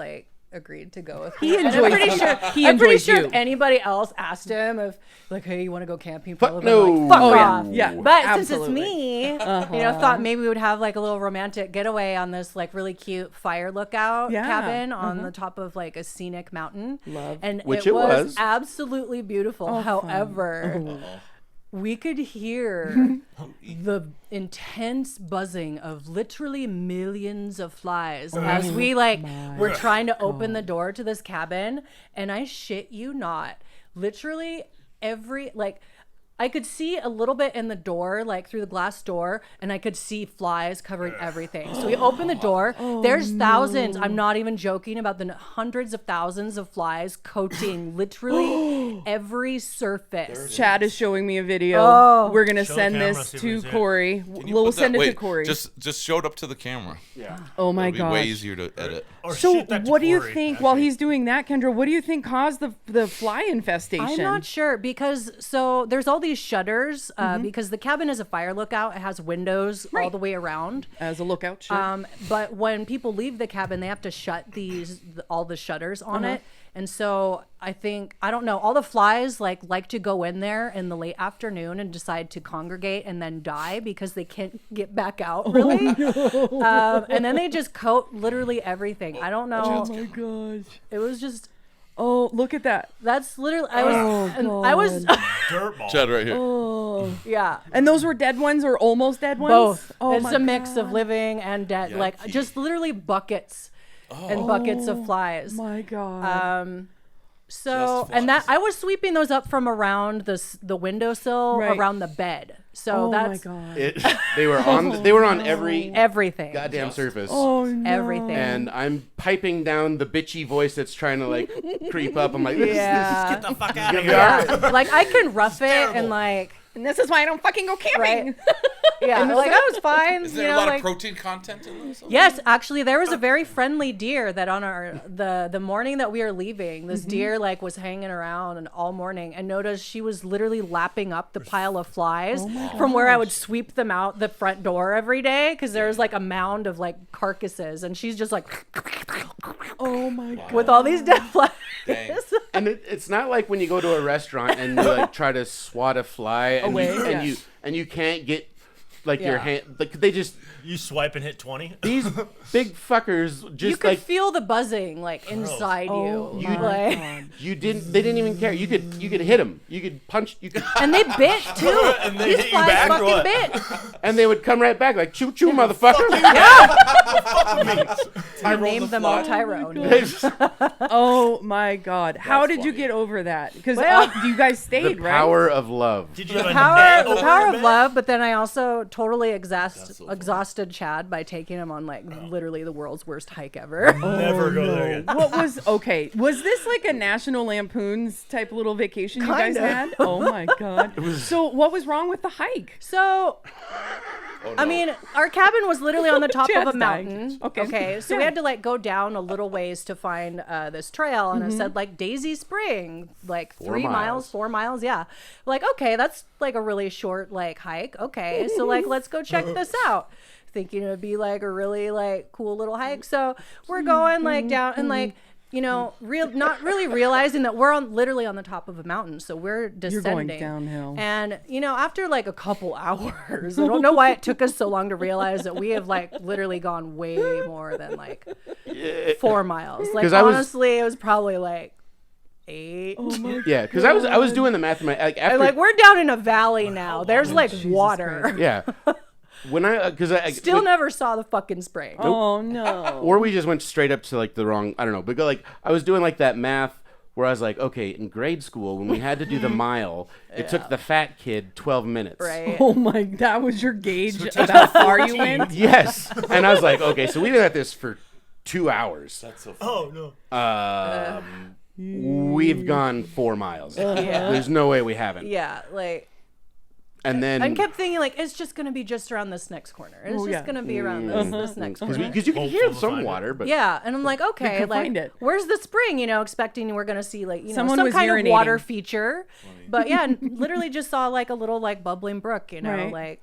S2: agreed to go with me.
S3: He
S2: And
S3: enjoys
S2: I'm pretty
S3: you.
S2: sure
S3: He
S2: I'm pretty
S3: enjoys
S2: sure
S3: you.
S2: if anybody else asked him if hey, you want to go camping?
S1: Fuck
S2: Probably
S1: no.
S2: like, fuck
S3: Oh, yeah.
S2: off.
S3: Yeah,
S2: But
S3: absolutely.
S2: since it's me, thought maybe we would have like a little romantic getaway on this like really cute fire lookout
S3: Yeah.
S2: cabin on the top of like a scenic mountain.
S3: Love.
S2: And
S1: Which
S2: it
S1: it was.
S2: was absolutely beautiful. However, we could hear the intense buzzing of literally millions of flies as we were trying to open the door to this cabin. And I shit you not, literally I could see a little bit in the door, like through the glass door, and I could see flies covering everything. So we open the door. There's thousands. I'm not even joking about the hundreds of thousands of flies coating literally every surface.
S3: Chad is showing me a video.
S2: Oh.
S3: We're gonna
S5: Show
S3: send
S5: the camera,
S3: this
S5: see what
S3: to
S5: he's in.
S3: Corey.
S4: Can you
S3: We'll
S4: put that-
S3: send it to
S4: wait,
S3: Corey.
S4: Just show it up to the camera.
S1: Yeah.
S3: Oh my
S4: It'll be way
S3: gosh.
S4: easier to edit.
S5: Or
S3: So
S5: shoot that to
S3: what do you
S5: Corey,
S3: think while
S5: actually.
S3: he's doing that, Kendra? What do you think caused the fly infestation?
S2: I'm not sure because so there's all these shutters because the cabin is a fire lookout. It has windows all the way around.
S3: As a lookout, sure.
S2: But when people leave the cabin, they have to shut all the shutters on it. And so I don't know, all the flies like to go in there in the late afternoon and decide to congregate and then die because they can't get back out really. And then they just coat literally everything. I don't know.
S3: Oh my gosh.
S2: It was just,
S3: Oh, look at that.
S2: that's literally, I was,
S5: Dirtball.
S4: Chad right here.
S3: Oh.
S2: yeah.
S3: And those were dead ones or almost dead ones?
S2: Both.
S3: Oh
S2: It's
S3: my
S2: a mix of
S3: God.
S2: living and dead,
S4: Yucky.
S2: just literally buckets and buckets of flies.
S3: My God.
S2: So
S4: Just
S2: and that
S4: flies.
S2: I was sweeping those up from around the windowsill
S3: Right.
S2: around the bed. So
S3: oh my
S2: that's
S3: God.
S1: They were on every
S2: everything.
S1: goddamn surface.
S3: Oh no.
S2: Everything.
S1: And I'm piping down the bitchy voice that's trying to creep up. I'm like, this
S2: Yeah.
S5: Get the fuck out of
S1: is
S5: here.
S1: yeah.
S2: Like I can rough it
S5: terrible.
S2: and
S3: And this is why I don't fucking go camping.
S2: Right. Yeah, like I was fine.
S4: Is there a lot of protein content in this?
S2: Yes, actually, there was a very friendly deer that on the morning that we were leaving, this deer like was hanging around and all morning, and noticed she was literally lapping up the pile of flies from where I would sweep them out the front door every day because there was like a mound of like carcasses, and she's just like,
S3: Oh my God.
S2: with all these dead flies.
S4: Dang.
S1: And it's not like when you go to a restaurant and you like try to swat a fly and
S3: Away,
S1: you can't get like your
S2: Yeah.
S1: hand, like they just,
S5: You swipe and hit 20.
S1: these big fuckers just
S2: You could
S1: like
S2: feel the buzzing like inside
S3: Oh
S2: you.
S3: my
S2: Like,
S3: God.
S1: they didn't even care. You could hit them, you could punch, you could,
S2: and they bit too.
S5: And they
S2: These
S5: hit you
S2: flies
S5: back or
S2: fucking
S5: what?
S2: bit.
S1: and they would come right back like choo choo motherfucker.
S2: I named them all Tyrone.
S3: Oh my God. How did you get over that? Because
S2: Well,
S3: you guys
S1: The
S3: stayed, right?
S1: power of love.
S5: Did you have a
S2: Power,
S5: net
S2: the
S5: over
S2: power
S5: your
S2: of
S5: bed?
S2: love, but then I also totally
S4: so
S2: exhausted Chad by taking him on like literally the world's worst hike ever.
S5: Never go there again.
S3: What was was this like a National Lampoon's type little vacation you guys
S2: Kinda.
S3: had? Oh my God. So what was wrong with the hike?
S2: So, I mean, our cabin was literally on the top of
S3: Chad's
S2: a
S3: dying.
S2: mountain.
S3: Okay.
S2: So we had to like go down a little ways to find this trail, and it said like Daisy Spring, like
S1: 4
S2: 4 miles. Yeah. Like, okay, that's like a really short like hike. Okay. So like, let's go check this out. Thinking it would be like a really like cool little hike. So we're going like down and like, you know, not really realizing that we're literally on the top of a mountain. So we're descending.
S3: going downhill.
S2: And, you know, after like a couple hours, I don't know why it took us so long to realize that we have like literally gone way more than like 4 miles. Like,
S1: 'Cause I was-
S2: honestly, it was probably like 8.
S1: Yeah, because I was doing the math in my like after
S2: And like, we're down in a valley now. There's like water.
S1: yeah. When because I
S2: Still never saw the fucking spring.
S3: Oh no.
S1: or we just went straight up to like the wrong, I don't know, but like I was doing like that math where I was like, okay, in grade school when we had to do the mile, it took the fat kid 12 minutes.
S2: Right.
S3: Oh my, that was your gauge of how far you went?
S1: Yes. And I was like, okay, so we've been at this for 2 hours.
S4: That's so funny.
S5: Oh, no.
S1: We've gone 4 miles. There's no way we haven't.
S2: Yeah. Like,
S1: And then
S2: I kept thinking like, it's just going to be just around this next corner. It's
S3: Oh,
S2: just
S3: yeah.
S2: going to be around this next corner.
S1: because you can
S5: Hopeful
S1: hear
S5: to
S1: some
S5: find it.
S1: water, but
S2: Yeah, and I'm like, okay,
S3: could
S2: like,
S3: find it.
S2: where's the spring? You know, expecting we're gonna see like, you know,
S3: Someone
S2: some
S3: was
S2: kind
S3: urinating.
S2: of water feature, but yeah, and literally just saw like a little like bubbling brook, you know,
S3: Right.
S2: like,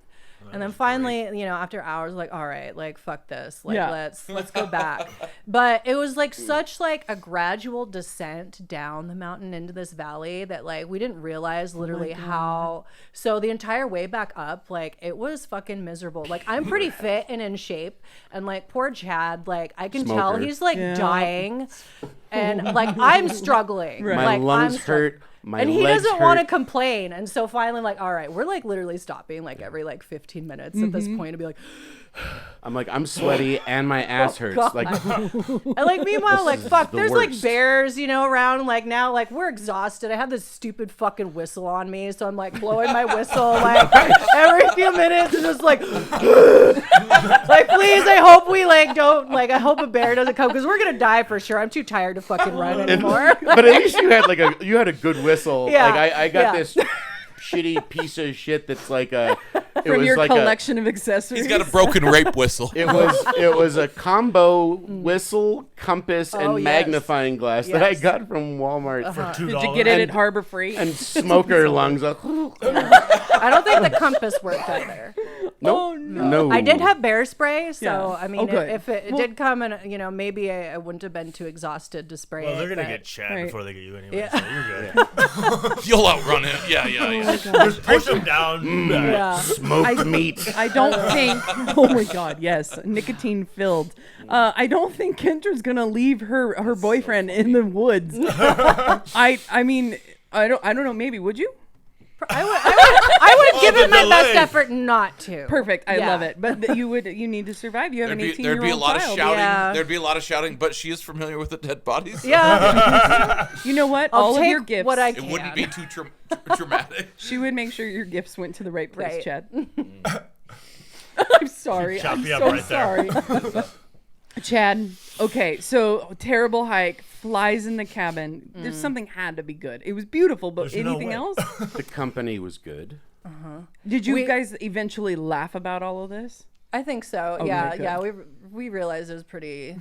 S2: and then finally, you know, after hours, like, all right, like, fuck this, like,
S3: Yeah.
S2: let's go back. But it was like such like a gradual descent down the mountain into this valley that like we didn't realize literally how. So the entire way back up, like, it was fucking miserable. Like, I'm pretty fit and in shape, and like poor Chad, like I can tell
S1: Smoker.
S2: he's like
S3: Yeah.
S2: dying, and like I'm struggling.
S3: Right.
S1: my
S2: Like,
S1: lungs
S2: I'm stru-
S1: hurt. My
S2: and he
S1: legs
S2: doesn't
S1: hurt.
S2: want to complain, and so finally, like, all right, we're like literally stopping like every like 15 minutes at this point to be like,
S1: I'm like, I'm sweaty and my ass hurts.
S2: God.
S1: Like,
S2: and like meanwhile, like,
S1: is
S2: fuck,
S1: the
S2: there's like
S1: worst.
S2: bears, you know, around. Like now, like we're exhausted. I have this stupid fucking whistle on me, so I'm like blowing my whistle like every few minutes, and just like, like, please, I hope we like don't like. I hope a bear doesn't come because we're gonna die for sure. I'm too tired to fucking run anymore.
S1: but at least you had like you had a good whistle.
S2: Yeah,
S1: Like I got
S2: yeah.
S1: this shitty piece of shit that's like a. It
S3: From
S1: was
S3: your
S1: like
S3: collection of accessories.
S4: He's got a broken rape whistle.
S1: It was a combo whistle, compass, and
S2: Oh, yes.
S1: magnifying glass that I
S2: Yes.
S1: got from Walmart
S5: For $2.
S3: Did you get it
S1: And-
S3: at Harbor Freight?
S1: and smoker lungs.
S2: I don't think the compass worked either.
S3: Oh,
S1: no.
S2: I did have bear spray, so
S3: Yeah.
S2: I mean,
S3: Oh, good.
S2: if it did come, and you know, maybe I wouldn't have been too exhausted to spray
S5: Well,
S2: it.
S5: they're going to
S2: but-
S5: get Chad
S3: Right.
S5: before they get you anyway,
S2: Yeah.
S5: so you're good.
S4: You'll outrun him. Yeah.
S5: Just push him down.
S2: Yeah.
S1: smoked meat.
S3: I don't think. Oh my God! Yes, nicotine filled. I don't think Kendra's gonna leave her boyfriend in the woods. I mean, I don't know. Maybe would you?
S2: I would give
S5: the
S2: it my best
S5: delay.
S2: effort not to.
S3: Perfect. I
S2: Yeah.
S3: love it. But you need to survive. You have an 18-year-old
S4: There'd be a lot
S3: child.
S4: of shouting.
S2: Yeah.
S4: There'd be a lot of shouting, but she is familiar with the dead bodies. so
S2: Yeah,
S3: You know what?
S2: I'll
S3: All of
S2: take
S3: your gifts.
S2: what I
S4: It
S2: can.
S4: wouldn't be too dramatic.
S3: She would make sure your gifts went to the right place,
S2: Right.
S3: Chad. I'm sorry.
S5: Chop
S3: I'm
S5: you up
S3: so
S5: right there.
S3: sorry. Chad, okay, so terrible hike, flies in the cabin. There's something had to be good. It was beautiful, but
S5: There's no
S3: anything
S5: way.
S3: else?
S1: The company was good.
S3: Did you guys eventually laugh about all of this?
S2: I think so.
S3: Okay,
S2: Yeah,
S3: good.
S2: yeah. We realized it was pretty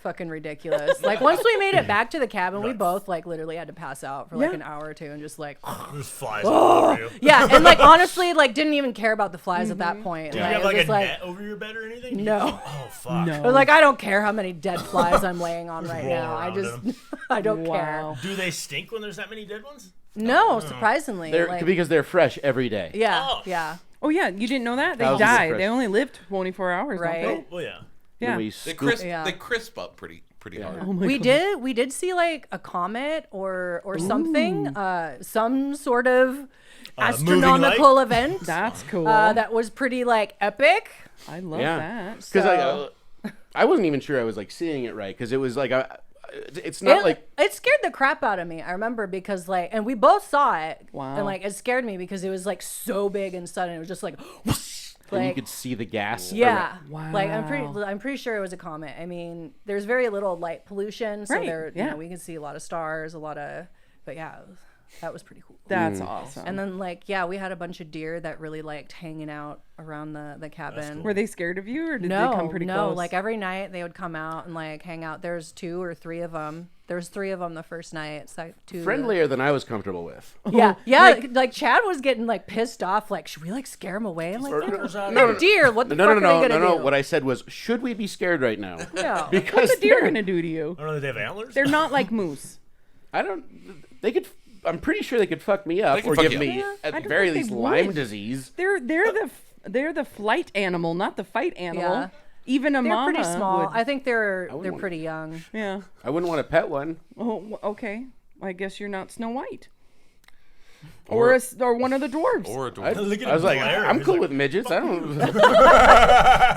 S2: fucking ridiculous. Like once we made it back to the cabin, we both like literally had to pass out for like an hour or two and just like
S5: There's flies all over you.
S2: yeah, and like honestly, like didn't even care about the flies at that point.
S5: Do you
S2: Like,
S5: have
S2: it was
S5: like a
S2: just like
S5: net over your bed or anything?
S2: no.
S5: Oh fuck.
S3: No.
S2: I was like, I don't care how many dead flies I'm laying on right
S5: roll
S2: now. I
S5: around
S2: just
S5: them.
S2: I don't
S3: Wow.
S2: care.
S5: Do they stink when there's that many dead ones?
S2: No, surprisingly.
S1: They're,
S2: like,
S1: because they're fresh every day.
S2: yeah,
S5: Oh.
S2: yeah.
S3: Oh yeah, you didn't know that? They
S1: Thousands of
S3: die.
S1: fresh-
S3: They only live 24 hours,
S2: Right.
S3: don't they?
S5: Well, yeah.
S3: Yeah.
S1: We
S4: They
S1: scoop-
S4: crisp.
S2: Yeah.
S4: They crisp up pretty hard.
S3: Oh my
S2: We
S3: God.
S2: did see like a comet or something, some sort of astronomical event
S3: That's cool.
S2: that was pretty like epic.
S3: I love
S1: Yeah.
S3: that.
S1: Because
S2: So-
S1: I wasn't even sure I was like seeing it right because it was like it's not like
S2: It scared the crap out of me. I remember because like, and we both saw it.
S3: Wow.
S2: And like it scared me because it was like so big and sudden. It was just like, whoosh,
S1: and you
S2: like
S1: could see the gas.
S2: yeah.
S3: Wow.
S2: Like I'm pretty sure it was a comet. I mean, there's very little light pollution, so
S3: Right,
S2: there
S3: yeah.
S2: we can see a lot of stars, but yeah, that was pretty cool.
S3: That's awesome.
S2: And then like we had a bunch of deer that really liked hanging out around the cabin.
S5: cool.
S3: Were they scared of you, or did
S2: No,
S3: they come pretty
S2: no.
S3: close?
S2: Like every night they would come out and like hang out. There's 2 or 3 of them. There's 3 of them the first night. It's like 2.
S1: Friendlier than I was comfortable with.
S2: Yeah, yeah. Like Chad was getting like pissed off. Like, should we like scare him away? I'm like, they're deer. What the fuck are they gonna do?
S1: What I said was, should we be scared right now?
S2: No.
S1: Because
S3: What's a deer
S1: they're-
S3: gonna do to you?
S5: I don't know if they have antlers.
S3: They're not like moose.
S1: I don't. They could. I'm pretty sure they could fuck me up
S4: They can
S1: or
S4: fuck
S1: give
S4: you
S1: me
S3: up.
S1: at
S3: I
S1: the
S3: don't
S1: very
S3: think
S1: least
S3: they
S1: Lyme
S3: would.
S1: disease.
S3: They're the flight animal, not the fight animal.
S2: Yeah.
S3: Even a
S2: They're
S3: mama
S2: pretty small.
S3: would-
S2: I think they're
S1: wouldn't want-
S2: pretty young.
S3: yeah.
S1: I wouldn't want to pet one.
S3: Oh, okay. I guess you're not Snow White. Or one of the dwarves.
S4: Or a
S1: I,
S4: dwarf.
S5: Look at
S1: I was
S5: him
S1: like,
S5: glare.
S1: I'm
S5: He's
S1: cool
S5: like,
S1: with midgets. I don't.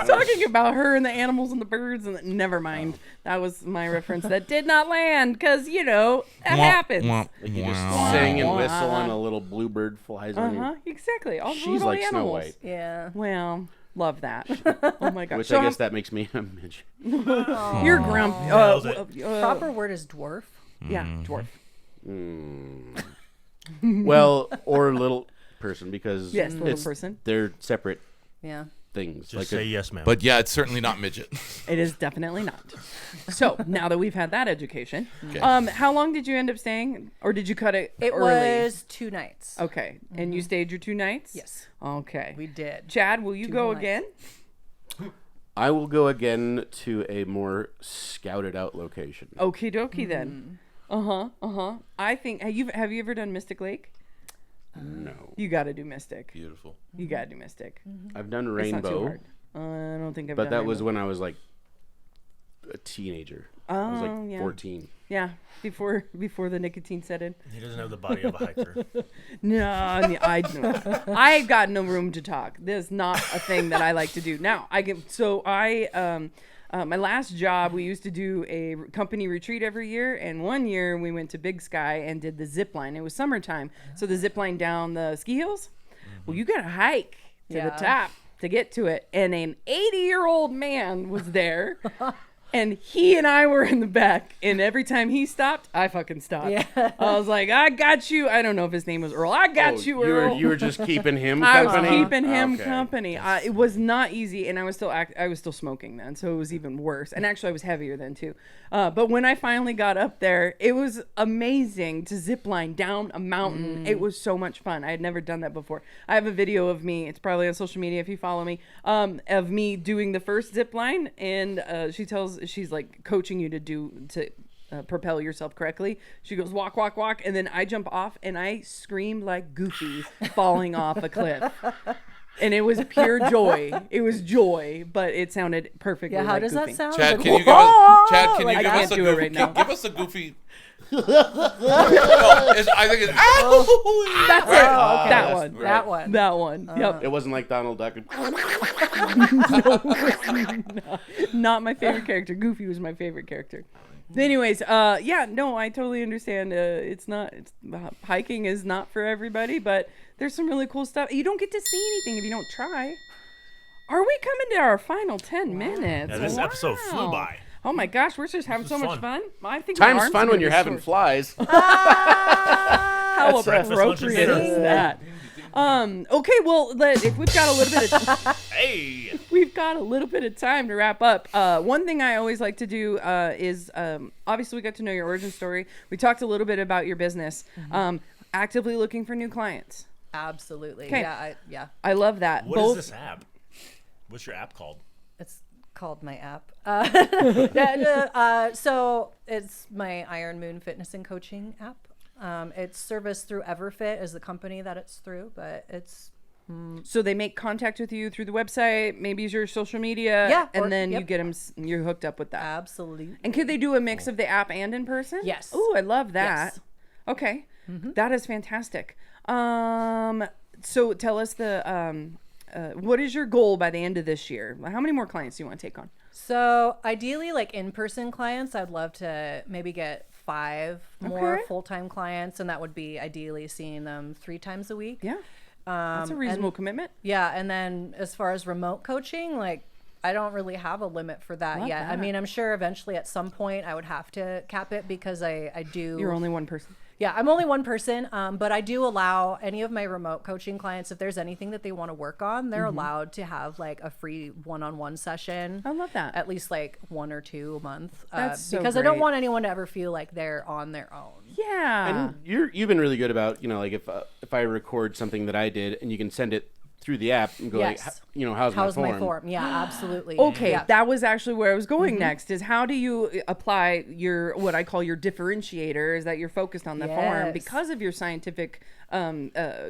S3: Talking about her and the animals and the birds and never mind. That was my reference that did not land because that happens.
S1: You just sing and whistle, and a little bluebird flies on
S3: Uh-huh.
S1: you.
S3: Exactly. All the
S1: She's
S3: little
S1: like Snow
S3: animals.
S1: White,
S2: Yeah.
S3: Well, love that. Oh my gosh.
S1: which
S3: So
S1: I guess that makes me a midget.
S3: you're grumpy.
S5: Nailed it.
S2: Proper word is dwarf.
S3: Yeah, dwarf.
S1: Well, or little person because
S3: Yes, little
S1: it's-
S3: person.
S1: They're separate
S2: Yeah.
S1: things.
S5: Just say yes, ma'am.
S4: But yeah, it's certainly not midget.
S3: It is definitely not. So now that we've had that education,
S4: Okay.
S3: how long did you end up staying, or did you cut it?
S2: It
S3: early?
S2: was 2 nights.
S3: Okay, and you stayed your 2 nights.
S2: Yes.
S3: Okay.
S2: We did.
S3: Chad, will you go
S2: whole nights.
S3: again?
S1: I will go again to a more scouted out location.
S3: Okie dokie then. I think have you ever done Mystic Lake?
S1: No,
S3: You got to do Mystic.
S4: Beautiful.
S3: You got to do Mystic.
S1: I've done
S3: It's not too
S1: Rainbow,
S3: hard. I don't think I've
S1: but
S3: done
S1: that was
S3: Rainbow.
S1: when I was like a teenager. I was
S3: Oh,
S1: like
S3: yeah.
S1: 14.
S3: Yeah, before the nicotine set in.
S5: He doesn't have the body of a hiker.
S3: No, I've got no room to talk. This is not a thing that I like to do. Now my last job, we used to do a company retreat every year, and one year we went to Big Sky and did the zip line. It was summertime, so the zip line down the ski hills. Well, you got to hike to the
S2: Yeah.
S3: top to get to it, and an 80-year-old man was there. And he and I were in the back, and every time he stopped, I fucking stopped.
S2: Yeah.
S3: I was like, I got you. I don't know if his name was Earl. I got you, Earl.
S1: You were just keeping him
S3: I was
S1: company.
S3: keeping him
S1: Okay.
S3: company. It was not easy, and I was still smoking then, so it was even worse. And actually, I was heavier then too. But when I finally got up there, it was amazing to zip line down a mountain. It was so much fun. I had never done that before. I have a video of me. It's probably on social media if you follow me. Of me doing the first zip line, and she's like coaching you to propel yourself correctly. She goes walk, walk, walk, and then I jump off and I screamed like Goofy falling off a cliff. And it was pure joy. It was joy, but it sounded perfectly.
S2: Yeah, how
S3: like
S2: does
S3: Goofy.
S2: that sound?
S4: Chad,
S2: Like,
S4: can you give us? Chad, can you
S3: I
S4: give
S3: can't
S4: us a
S3: do it
S4: goofy?
S3: right now.
S4: Give us a goofy. No, I think it's. Ow!
S3: That's it.
S2: okay.
S3: That one.
S2: That one.
S3: That one. Yep.
S1: It wasn't like Donald Duck.
S3: Not my favorite character. Goofy was my favorite character. Anyways, yeah, no, I totally understand. Hiking is not for everybody, but there's some really cool stuff. You don't get to see anything if you don't try. Are we coming to our final 10 minutes?
S5: Yeah, this episode flew by.
S3: Oh my gosh, we're just having so much fun. I think
S1: Time's
S3: my arms
S1: fun
S3: are
S1: when you're
S3: gonna
S1: having
S3: be sore.
S1: flies.
S3: How
S5: Breakfast, lunch, and
S3: appropriate
S5: dinner.
S3: is that? Okay, well, if we've got a little bit of
S5: Hey.
S3: we've got a little bit of time to wrap up. One thing I always like to do is obviously we got to know your origin story. We talked a little bit about your business. Actively looking for new clients.
S2: Absolutely.
S3: 'Kay.
S2: Yeah.
S3: I love that.
S5: What is this app? What's your app called?
S2: It's called my app. So it's my Iron Moon Fitness and Coaching app. It's serviced through Everfit is the company that it's through, but it's
S3: So they make contact with you through the website, maybe your social media,
S2: Yeah,
S3: and
S2: or-
S3: then you
S2: yep.
S3: get them. You're hooked up with that.
S2: absolutely.
S3: And could they do a mix of the app and in person?
S2: Yes.
S3: Oh, I love that.
S2: Yes.
S3: Okay, that is fantastic. So tell us what is your goal by the end of this year? How many more clients do you want to take on?
S2: So ideally, like in-person clients, I'd love to maybe get 5 more
S3: Okay.
S2: full-time clients, and that would be ideally seeing them 3 times a week.
S3: Yeah, that's a reasonable commitment.
S2: Yeah, and then as far as remote coaching, like I don't really have a limit for that
S3: Love
S2: yet. I
S3: that.
S2: mean, I'm sure eventually at some point I would have to cap it because I do.
S3: You're only one person.
S2: Yeah, I'm only one person, but I do allow any of my remote coaching clients, if there's anything that they want to work on, they're allowed to have like a free one-on-one session.
S3: I love that.
S2: At least like 1 or 2 a month.
S3: That's so
S2: because I don't
S3: great.
S2: want anyone to ever feel like they're on their own.
S3: Yeah.
S1: And you've been really good about, like if I record something that I did and you can send it through the app and go
S2: Yes.
S1: like, how's
S2: My form? Yeah, absolutely.
S3: Okay,
S2: Yeah.
S3: that was actually where I was going next. Is how do you apply your what I call your differentiator? Is that you're focused on the form
S2: Yes.
S3: because of your scientific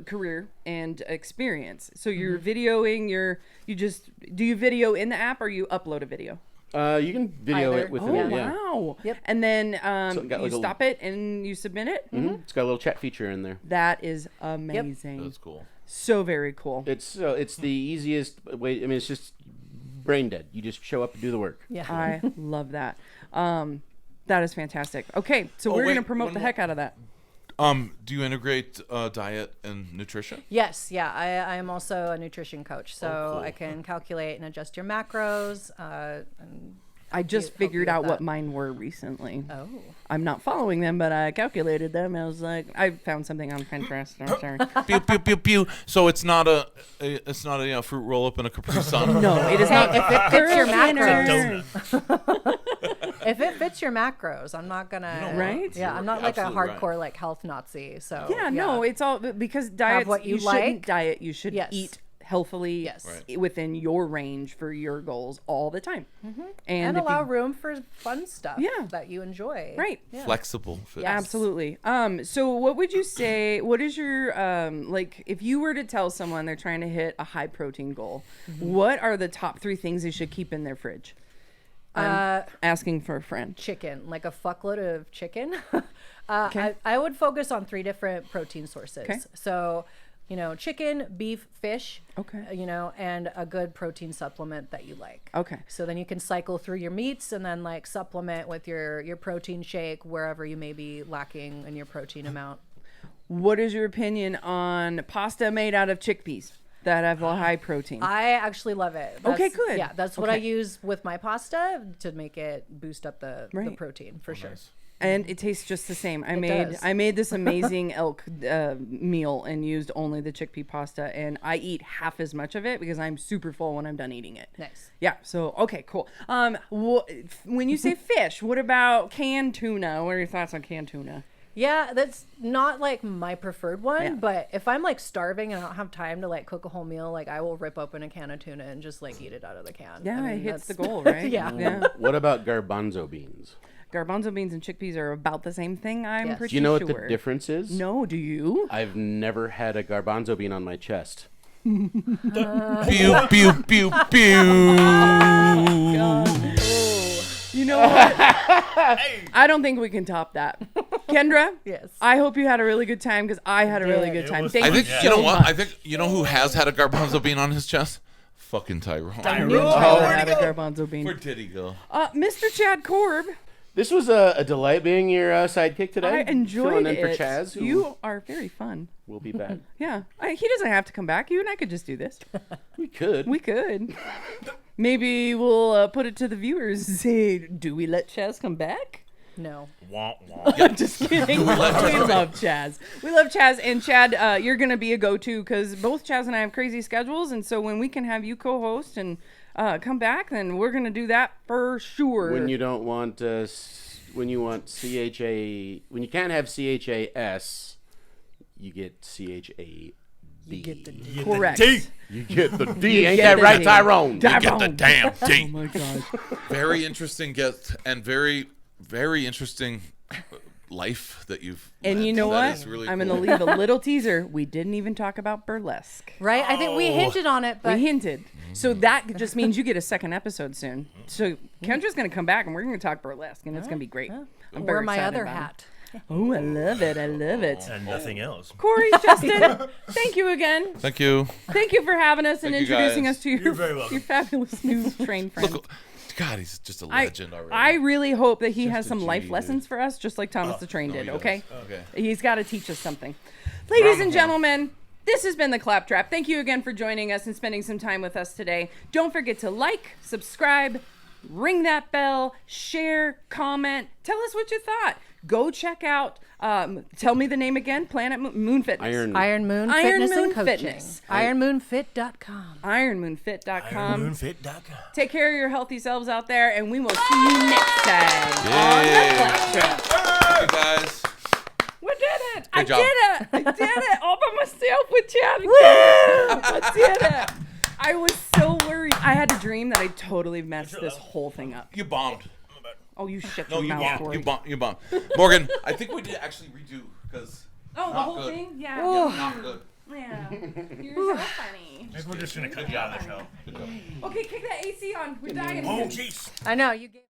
S3: career and experience. So you're videoing. Do you video in the app or you upload a video?
S1: You can video
S2: Either.
S1: it within
S3: Oh
S1: it, yeah.
S3: wow!
S2: Yep.
S3: And then
S1: So it got
S3: you
S1: like a-
S3: stop it and you submit it.
S1: It's got a little chat feature in there.
S3: That is amazing.
S4: That's cool.
S3: So very cool.
S1: It's the easiest way. I mean, it's just brain dead. You just show up and do the work.
S2: Yeah.
S3: I love that. That is fantastic. Okay, so
S4: Oh,
S3: we're
S4: wait,
S3: gonna promote
S4: one
S3: the
S4: more.
S3: heck out of that.
S4: Do you integrate diet and nutrition?
S2: Yes, yeah. I am also a nutrition coach, so
S4: cool.
S2: I can calculate and adjust your macros. And
S3: I just
S2: help you
S3: figured
S2: with
S3: out what
S2: that.
S3: mine were recently.
S2: Oh.
S3: I'm not following them, but I calculated them. I was like, I found something on Pinterest. I'm sorry.
S4: Pew pew pew pew. So it's not a fruit roll up in a Capri Sun.
S3: No, it is not.
S2: If it fits your
S3: Girl
S2: macros, if it fits your macros, I'm not gonna.
S3: Right?
S2: Yeah, I'm not like a
S4: Absolutely right.
S2: hardcore like health Nazi. So
S3: Yeah, no, it's all because diet.
S2: what you
S3: shouldn't
S2: like.
S3: diet. You should
S2: Yes.
S3: eat healthily
S2: Yes.
S4: Right.
S3: within your range for your goals all the time.
S2: and
S3: if
S2: allow
S3: you,
S2: room for fun stuff.
S3: Yeah.
S2: that you enjoy.
S3: right.
S2: Yeah.
S4: Flexible. Fit.
S2: Yes.
S3: Absolutely. So what would you say, what is your, like, if you were to tell someone they're trying to hit a high protein goal, what are the top 3 things they should keep in their fridge? I'm asking for a friend.
S2: Chicken, like a fuckload of chicken.
S3: Okay.
S2: I would focus on 3 different protein sources.
S3: Okay.
S2: So, chicken, beef, fish.
S3: Okay.
S2: And a good protein supplement that you like.
S3: Okay.
S2: So then you can cycle through your meats and then like supplement with your protein shake wherever you may be lacking in your protein amount.
S3: What is your opinion on pasta made out of chickpeas that have a high protein?
S2: I actually love it.
S3: Okay, good.
S2: Yeah, that's what I
S3: Okay.
S2: use with my pasta to make it boost up the
S3: Right.
S2: protein for sure.
S4: Nice.
S3: And it tastes just the same. I
S2: does.
S3: made this amazing elk meal and used only the chickpea pasta, and I eat half as much of it because I'm super full when I'm done eating it.
S2: Nice.
S3: Yeah. So okay, cool. When you say fish, what about canned tuna? What are your thoughts on canned tuna?
S2: Yeah, that's not like my preferred one,
S3: Yeah.
S2: but if I'm like starving and I don't have time to like cook a whole meal, like I will rip open a can of tuna and just like eat it out of the can.
S3: Yeah,
S2: I mean,
S3: it hits the
S2: that's-
S3: goal, right?
S2: Yeah.
S3: Yeah.
S1: What about garbanzo beans?
S3: Garbanzo beans and chickpeas are about the same thing. I'm
S2: Yes.
S3: pretty
S1: Do you know
S3: sure.
S1: what the difference is?
S3: No, do you?
S1: I've never had a garbanzo bean on my chest.
S4: Pew pew pew pew.
S3: You know what? I don't think we can top that. Kendra?
S2: Yes.
S3: I hope you had a really good time because I had a really good
S5: It
S3: time.
S5: was
S3: Thank
S4: I
S3: you
S4: think
S5: Yeah.
S4: you know
S3: so
S4: what?
S3: much.
S4: I think you know who has had a garbanzo bean on his chest? Fucking Tyrone.
S5: Tyrone.
S3: Tyler
S5: Where'd
S3: had
S5: he
S3: a
S5: go?
S3: garbanzo bean.
S4: Where did he go?
S3: Mr. Chad Korb,
S1: This was a delight being your sidekick today.
S3: I enjoyed
S1: Filling in
S3: it.
S1: for Chaz, who
S3: You are very fun.
S1: will be back.
S3: Yeah, he doesn't have to come back. You and I could just do this.
S1: We could.
S3: We could. Maybe we'll put it to the viewers and say, do we let Chaz come back?
S2: No.
S5: Wah, wah.
S3: I'm just kidding. We love Chaz. We love Chaz. And Chad, you're going to be a go-to because both Chaz and I have crazy schedules. And so when we can have you co-host and come back, then we're going to do that for sure.
S1: When you don't want, when you want when you can't have CHAS, you get CHAB.
S2: You get the D.
S5: You get
S3: Correct.
S5: the D.
S1: You get the D. Ain't
S3: get
S1: that
S3: the
S1: right,
S3: D.
S1: Tyrone?
S4: You get the damn
S3: Oh
S4: D.
S3: my gosh.
S4: Very interesting guest and very, very interesting life that you've.
S3: And
S4: led.
S3: you know
S4: That
S3: what?
S4: is really
S3: I'm
S4: cool.
S3: going to leave a little teaser. We didn't even talk about burlesque.
S2: Right? I think we hinted on it, but
S3: We hinted. So that just means you get a second episode soon. So Kendra's going to come back and we're going to talk burlesque and it's going to be great. I'm
S2: wear
S3: very
S2: my
S3: excited
S2: other
S3: about it.
S2: hat.
S3: Oh, I love it. I love it.
S5: And nothing else.
S3: Corey, Justin, thank you again.
S4: Thank you.
S3: Thank you for having us and
S4: Thank you,
S3: introducing
S4: guys.
S3: us to your,
S5: You're very welcome.
S3: your fabulous new train friend.
S4: Look, God, he's just a legend already.
S3: I really hope that he has
S1: a
S3: some
S1: G,
S3: life
S1: dude.
S3: lessons for us, just like Thomas the Train did,
S4: he
S3: okay?
S4: does. Okay.
S3: He's got to teach us something. Ladies and gentlemen, this has been the Claptrap. Thank you again for joining us and spending some time with us today. Don't forget to like, subscribe, ring that bell, share, comment. Tell us what you thought. Go check out, tell me the name again, Planet Moon Fitness.
S2: Iron Moon
S3: Iron
S2: Fitness
S3: Moon
S2: and Coaching.
S3: Fitness.
S2: IronMoonFit.com.
S3: IronMoonFit.com.
S5: IronMoonFit.com.
S3: Take care of your healthy selves out there, and we will see you next time on the
S4: Yay.
S3: Claptrap.
S4: Thank you guys.
S3: We did it! I
S4: Good job.
S3: did it! I did it all by myself with Chad and Kendra. I did it! I was so worried. I had a dream that I totally messed this whole thing up.
S4: You bombed.
S3: Oh, you shut
S4: No,
S3: your
S4: you
S3: mouth,
S4: bombed.
S3: Corey.
S4: You bombed. Morgan, I think we did actually redo because.
S3: Oh, the
S4: Not
S3: whole
S4: good.
S3: thing? Yeah.
S4: Not good.
S3: Yeah. You're so funny.
S5: Maybe we're just going to cut you out of the show.
S3: Okay, kick that AC on. We're dying.
S5: Oh, jeez.
S2: I know. You gave.